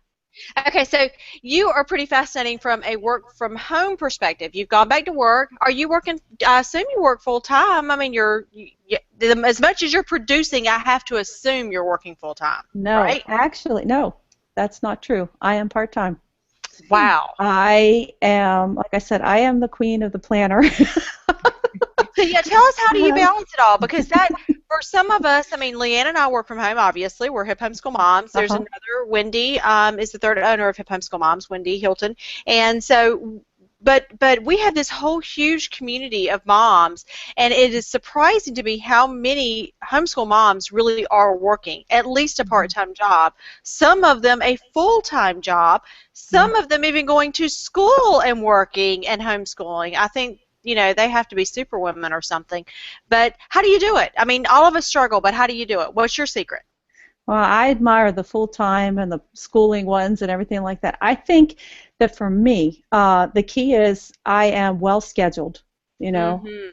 Okay, so you are pretty fascinating from a work from home perspective. You've gone back to work. Are you working? I assume you work full time. I mean, as much as you're producing, I have to assume you're working full time. No, right? Actually, no, that's not true. I am part time. Wow. I am, like I said, I am the queen of the planner. So yeah, tell us, how do you balance it all? Because that, for some of us, I mean, Leanne and I work from home, obviously. We're Hip Homeschool Moms. There's another, Wendy is the third owner of Hip Homeschool Moms, Wendy Hilton. And so, but we have this whole huge community of moms, and it is surprising to me how many homeschool moms really are working, at least a part-time job. Some of them a full-time job. Some of them even going to school and working and homeschooling. I think they have to be superwomen or something. But how do you do it? I mean, all of us struggle, but how do you do it? What's your secret? Well, I admire the full-time and the schooling ones and everything like that. I think that for me, the key is I am well-scheduled,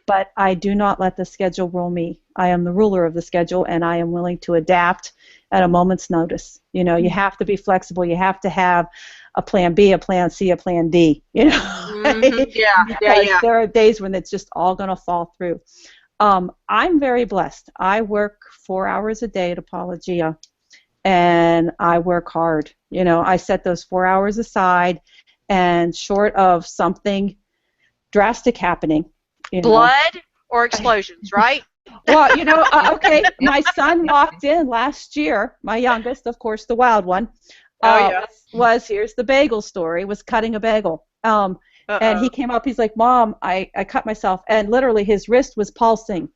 but I do not let the schedule rule me. I am the ruler of the schedule, and I am willing to adapt at a moment's notice. You have to be flexible. You have to have a plan B, a plan C, a plan D. Because there are days when it's just all going to fall through. I'm very blessed. I work 4 hours a day at Apologia, and I work hard. I set those 4 hours aside, and short of something drastic happening, blood or explosions, right? Well, okay, my son walked in last year, my youngest, of course, the wild one, here's the bagel story, was cutting a bagel. And he came up, he's like, Mom, I cut myself, and literally his wrist was pulsing.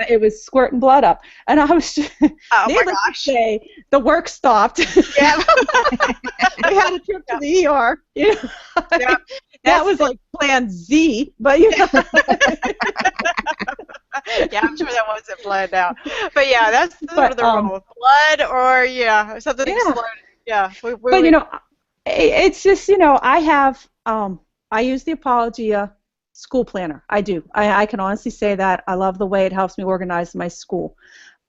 It was squirting blood up. And I was just, needless to say, the work stopped. Yeah. We had a trip to the ER. That was like plan Z, but Yeah, I'm sure that wasn't planned out. But yeah, that's sort of the rule. Blood or something exploded. Yeah. But it's just I use the Apologia school planner. I do. I can honestly say that. I love the way it helps me organize my school.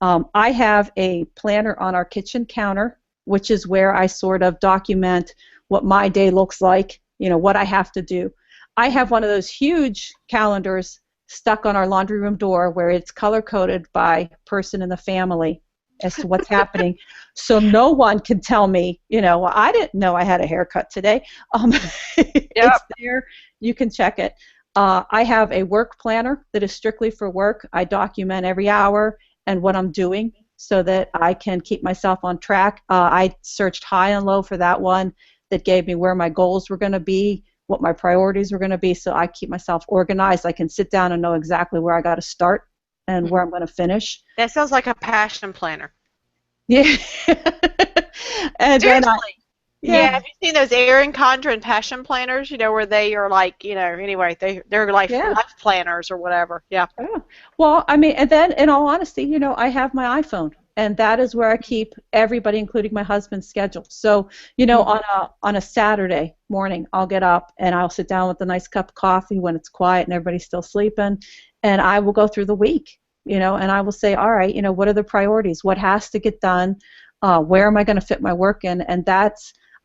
I have a planner on our kitchen counter, which is where I sort of document what my day looks like, what I have to do. I have one of those huge calendars stuck on our laundry room door where it's color-coded by person in the family as to what's happening. So no one can tell me, I didn't know I had a haircut today. It's there. You can check it. I have a work planner that is strictly for work. I document every hour and what I'm doing so that I can keep myself on track. I searched high and low for that one. that gave me where my goals were going to be, what my priorities were going to be, so I keep myself organized. I can sit down and know exactly where I got to start and where I'm going to finish. That sounds like a passion planner. Yeah. And then yeah, have you seen those Erin Condren passion planners, where they are like, anyway, they're like life planners or whatever. Yeah. Well, I mean, and then in all honesty, I have my iPhone, and that is where I keep everybody, including my husband's schedule. So, on a Saturday morning, I'll get up and I'll sit down with a nice cup of coffee when it's quiet and everybody's still sleeping, and I will go through the week, and I will say, all right, what are the priorities? What has to get done? Where am I going to fit my work in? And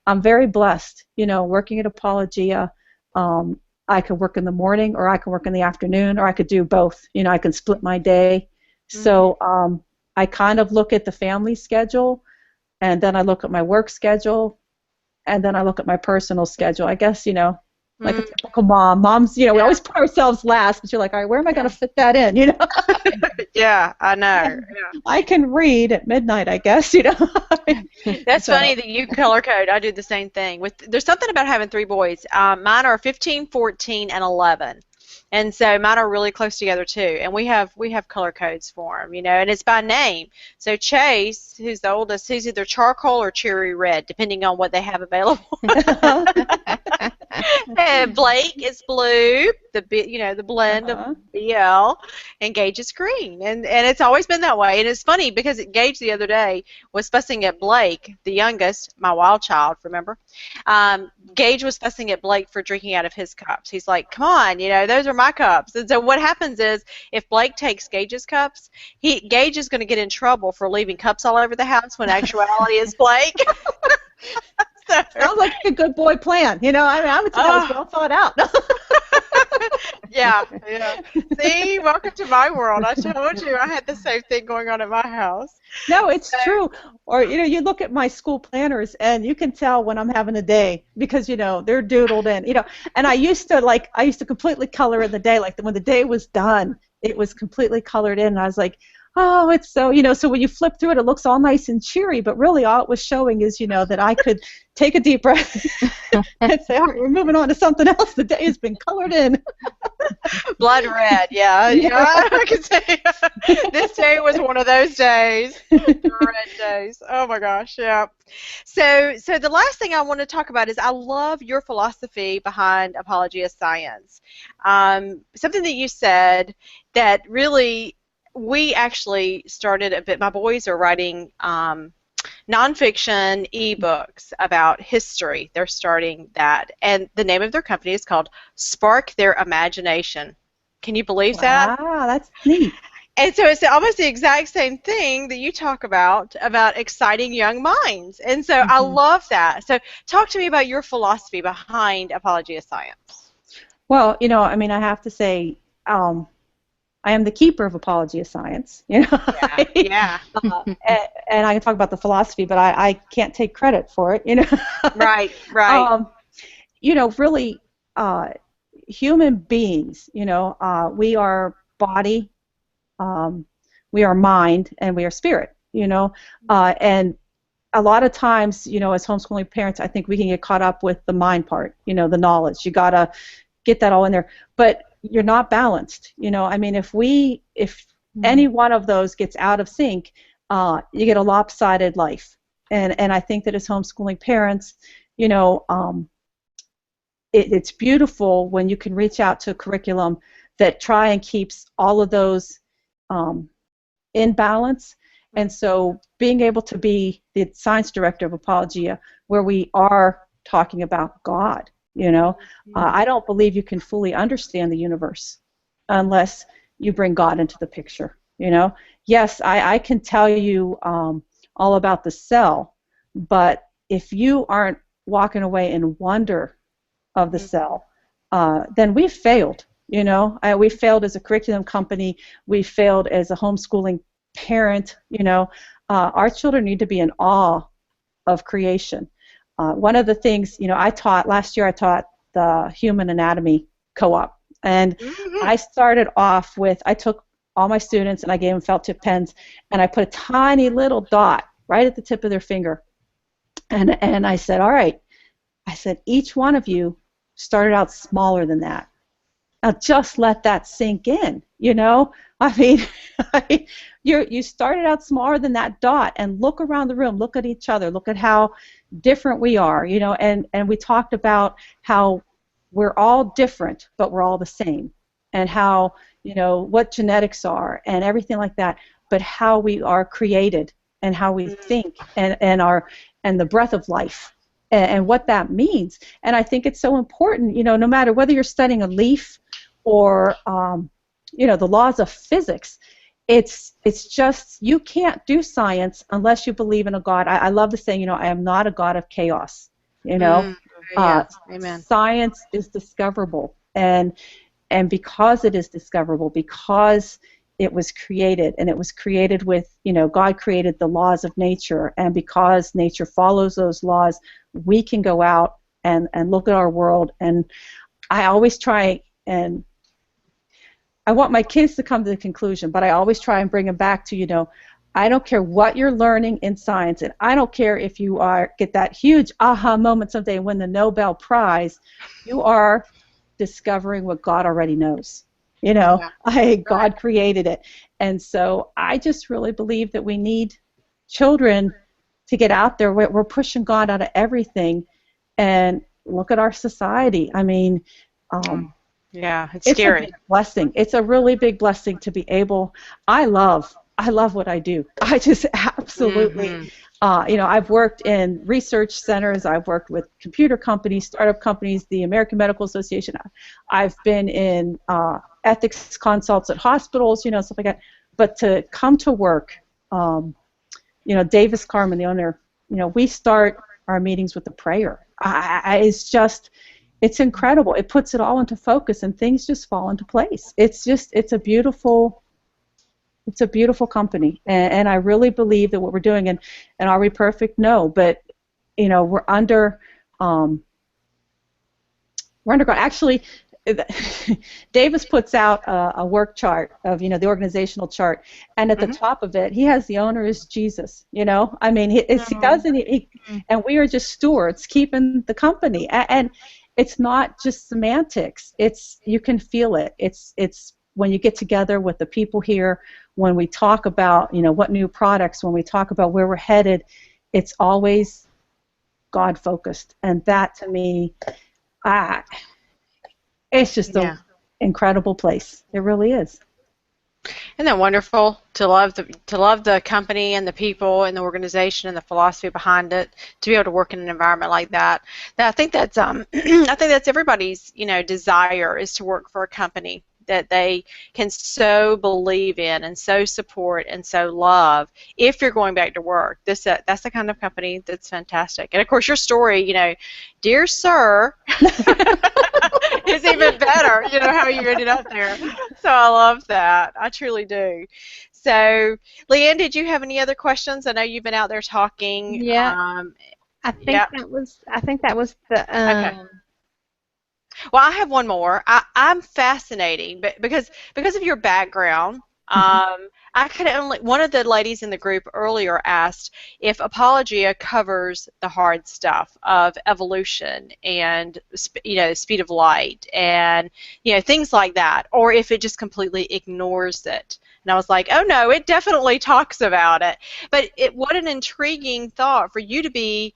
I'm very blessed, working at Apologia. I could work in the morning, or I could work in the afternoon, or I could do both. I can split my day. So I kind of look at the family schedule, and then I look at my work schedule, and then I look at my personal schedule. I guess, like a typical mom. Moms, we always put ourselves last, but you're like, all right, where am I going to fit that in, Yeah, I know. Yeah. I can read at midnight, I guess, That's funny that you color code. I do the same thing. There's something about having 3 boys. Mine are 15, 14, and 11. And so mine are really close together too, and we have color codes for them, and it's by name. So Chase, who's the oldest, he's either charcoal or cherry red, depending on what they have available. And Blake is blue, the blend of BL, and Gage is green, and it's always been that way. And it's funny because Gage the other day was fussing at Blake, the youngest, my wild child, remember? Gage was fussing at Blake for drinking out of his cups. He's like, come on, those are my cups. And so what happens is, if Blake takes Gage's cups, Gage is going to get in trouble for leaving cups all over the house when actuality is Blake. Sounds like a good boy plan. I would say that was well thought out. Yeah. See, welcome to my world. I told you I had the same thing going on at my house. No, it's true. Or, you look at my school planners, and you can tell when I'm having a day because, they're doodled in, And I used to completely color in the day. Like when the day was done, it was completely colored in. And I was like, oh, it's so, so when you flip through it, it looks all nice and cheery, but really all it was showing is, that I could take a deep breath and say, all right, we're moving on to something else. The day has been colored in. Blood red, yeah. I can say this day was one of those days, the red days. Oh my gosh, yeah. So the last thing I want to talk about is I love your philosophy behind Apologia Science. Something that you said that really, we actually started a bit. My boys are writing nonfiction ebooks about history. They're starting that, and the name of their company is called Spark Their Imagination. Can you believe that? Wow, that's neat. And so it's almost the exact same thing that you talk about exciting young minds. And so I love that. So talk to me about your philosophy behind Apologia Science. Well, I have to say, I am the keeper of Apologia Science, Yeah. And I can talk about the philosophy, but I can't take credit for it, Right. Really, human beings, we are body, we are mind, and we are spirit, and a lot of times, as homeschooling parents, I think we can get caught up with the mind part, the knowledge. You gotta get that all in there, but you're not balanced. If any one of those gets out of sync, you get a lopsided life. And I think that as homeschooling parents, it's beautiful when you can reach out to a curriculum that try and keeps all of those in balance. And so being able to be the science director of Apologia, where we are talking about God, I don't believe you can fully understand the universe unless you bring God into the picture, Yes, I can tell you all about the cell, but if you aren't walking away in wonder of the cell, then we've failed, we failed as a curriculum company, we failed as a homeschooling parent, our children need to be in awe of creation. One of the things, last year I taught the Human Anatomy Co-op, and I started off with, I took all my students and I gave them felt tip pens, and I put a tiny little dot right at the tip of their finger, and I said, all right, said, each one of you started out smaller than that. Now just let that sink in, you know? I mean, you started out smaller than that dot, and look around the room, look at each other, look at how different we are, you know, and we talked about how we're all different, but we're all the same, and how, you know, what genetics are and everything like that, but how we are created and how we think and the breath of life and what that means. And I think it's so important, you know, no matter whether you're studying a leaf or, you know, the laws of physics, it's just, you can't do science unless you believe in a God. I love the saying, you know, I am not a God of chaos, you know. Amen. Science is discoverable, and because it is discoverable, because it was created, and it was created with, you know, God created the laws of nature, and because nature follows those laws, we can go out and look at our world. And I always try, and I want my kids to come to the conclusion, but I always try and bring them back to, you know, I don't care what you're learning in science, and I don't care if you get that huge aha moment someday and win the Nobel Prize, you are discovering what God already knows. You know, God created it. And so I just really believe that we need children to get out there. We're pushing God out of everything, and look at our society. I mean, it's scary. A big blessing. It's a really big blessing to be able. I love what I do. I just absolutely, you know, I've worked in research centers. I've worked with computer companies, startup companies, the American Medical Association. I've been in ethics consults at hospitals, you know, stuff like that. But to come to work, you know, Davis Carmen, the owner, you know, we start our meetings with a prayer. It's just, it's incredible. It puts it all into focus, and things just fall into place. It's a beautiful company, and I really believe that what we're doing, and are we perfect? No, but, you know, we're under God. Actually, Davis puts out a work chart of, you know, the organizational chart, and at the top of it, he has the owner is Jesus. You know, I mean, he doesn't, and we are just stewards keeping the company, and it's not just semantics. It's, you can feel it. It's when you get together with the people here, when we talk about, you know, what new products, when we talk about where we're headed, it's always God focused, and that to me, it's just an incredible place. It really is. Isn't that wonderful to love the company and the people and the organization and the philosophy behind it, to be able to work in an environment like that? I think that's I think that's everybody's, you know, desire, is to work for a company that they can so believe in and so support and so love. If you're going back to work, that's the kind of company that's fantastic. And of course, your story, you know, dear sir, is even better. You know, how you ended up there. So I love that. I truly do. So, Leanne, did you have any other questions? I know you've been out there talking. Yeah. I think that was the. Okay. Well, I have one more. I'm fascinating, but because of your background, I could only, one of the ladies in the group earlier asked if Apologia covers the hard stuff of evolution and, you know, speed of light and, you know, things like that, or if it just completely ignores it. And I was like, oh no, it definitely talks about it. But what an intriguing thought for you to be,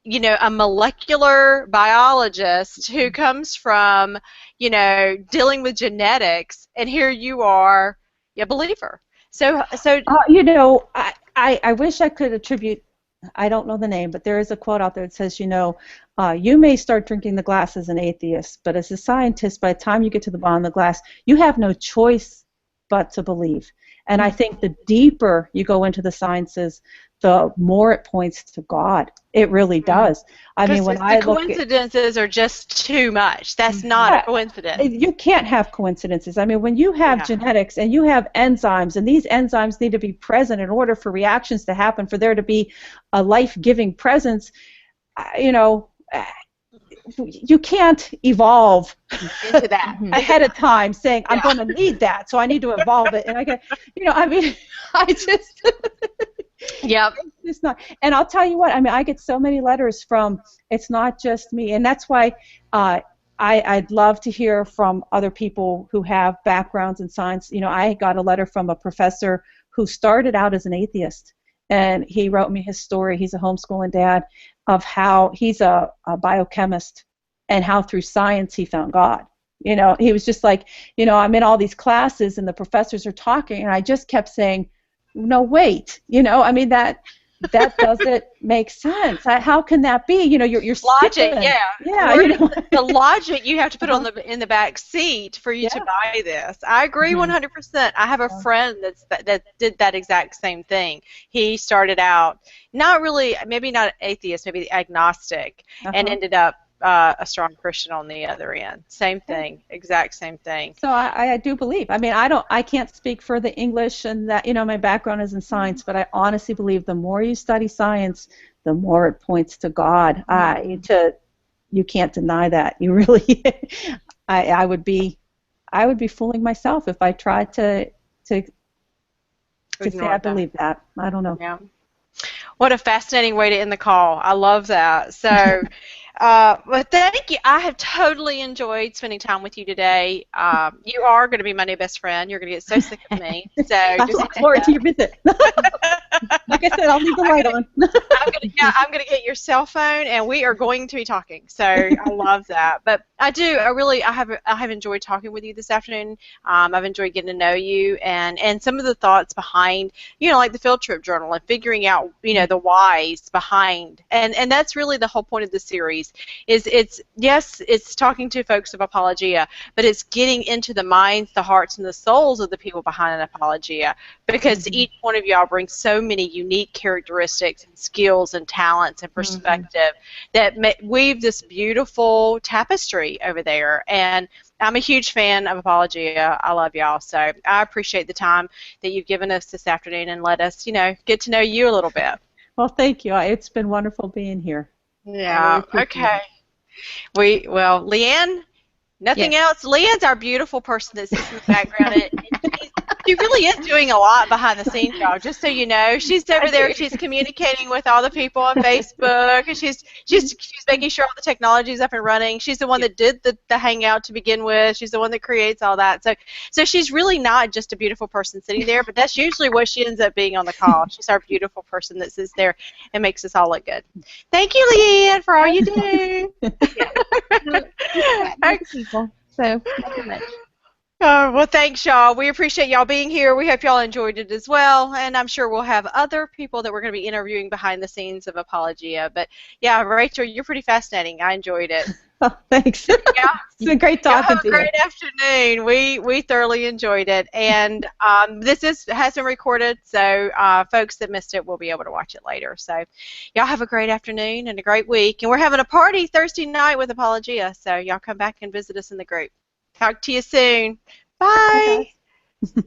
you know, a molecular biologist who comes from, you know, dealing with genetics, and here you are, a believer. So you know, I wish I could attribute, I don't know the name, but there is a quote out there that says, you know, you may start drinking the glass as an atheist, but as a scientist, by the time you get to the bottom of the glass, you have no choice but to believe. And I think the deeper you go into the sciences, the more it points to God. It really does. I mean, when I look at coincidences are just too much. That's not a coincidence. You can't have coincidences. I mean, when you have genetics and you have enzymes, and these enzymes need to be present in order for reactions to happen, for there to be a life-giving presence, you know, you can't evolve into that ahead of time saying, I'm going to need that, so I need to evolve it. And I get, you know, I mean, I just, Yep. It's not. And I'll tell you what, I mean, I get so many letters from, it's not just me. And that's why I'd love to hear from other people who have backgrounds in science. You know, I got a letter from a professor who started out as an atheist, and he wrote me his story. He's a homeschooling dad, of how he's a biochemist and how through science he found God. You know, he was just like, you know, I'm in all these classes and the professors are talking, and I just kept saying, no, wait, you know, I mean, that doesn't make sense. How can that be? You know, you're logic, skipping. yeah. You know? The logic you have to put on in the back seat for you to buy this. I agree 100%. I have a friend that did that exact same thing. He started out not really, maybe not atheist, maybe agnostic, and ended up a strong Christian on the other end. Same thing, exact same thing. So I do believe. I mean, I can't speak for the English, and that, you know, my background is in science, but I honestly believe the more you study science, the more it points to God. You can't deny that. You really, I would be fooling myself if I tried to say I believe that. I don't know. Yeah. What a fascinating way to end the call. I love that. So. Well, thank you. I have totally enjoyed spending time with you today. You are going to be my new best friend. You're going to get so sick of me. So I look forward to your visit. Like I said, I'll leave the light on. I'm going to get your cell phone, and we are going to be talking. So I love that. But I have enjoyed talking with you this afternoon. I've enjoyed getting to know you and some of the thoughts behind, you know, like the field trip journal and figuring out, you know, the whys behind. And that's really the whole point of the series. It's talking to folks of Apologia, but it's getting into the minds, the hearts, and the souls of the people behind an Apologia, because each one of y'all brings so many unique characteristics and skills and talents and perspective that weave this beautiful tapestry over there. And I'm a huge fan of Apologia. I love y'all, so I appreciate the time that you've given us this afternoon and let us, you know, get to know you a little bit. Well, thank you. It's been wonderful being here. Yeah, okay. Well, Leanne, nothing else. Leanne's our beautiful person that sits in the background. And she really is doing a lot behind the scenes, y'all, just so you know. She's over there. She's communicating with all the people on Facebook, and she's making sure all the technology is up and running. She's the one that did the Hangout to begin with. She's the one that creates all that. So she's really not just a beautiful person sitting there, but that's usually what she ends up being on the call. She's our beautiful person that sits there and makes us all look good. Thank you, Leanne, for all you do. People, so nothing much. Well, thanks, y'all. We appreciate y'all being here. We hope y'all enjoyed it as well, and I'm sure we'll have other people that we're going to be interviewing behind the scenes of Apologia. But, yeah, Rachel, you're pretty fascinating. I enjoyed it. Oh, thanks. Yeah. It's been great talking to you. Have a great afternoon. We thoroughly enjoyed it, and this has been recorded, so folks that missed it will be able to watch it later. So, y'all have a great afternoon and a great week, and we're having a party Thursday night with Apologia, so y'all come back and visit us in the group. Talk to you soon. Bye. Okay.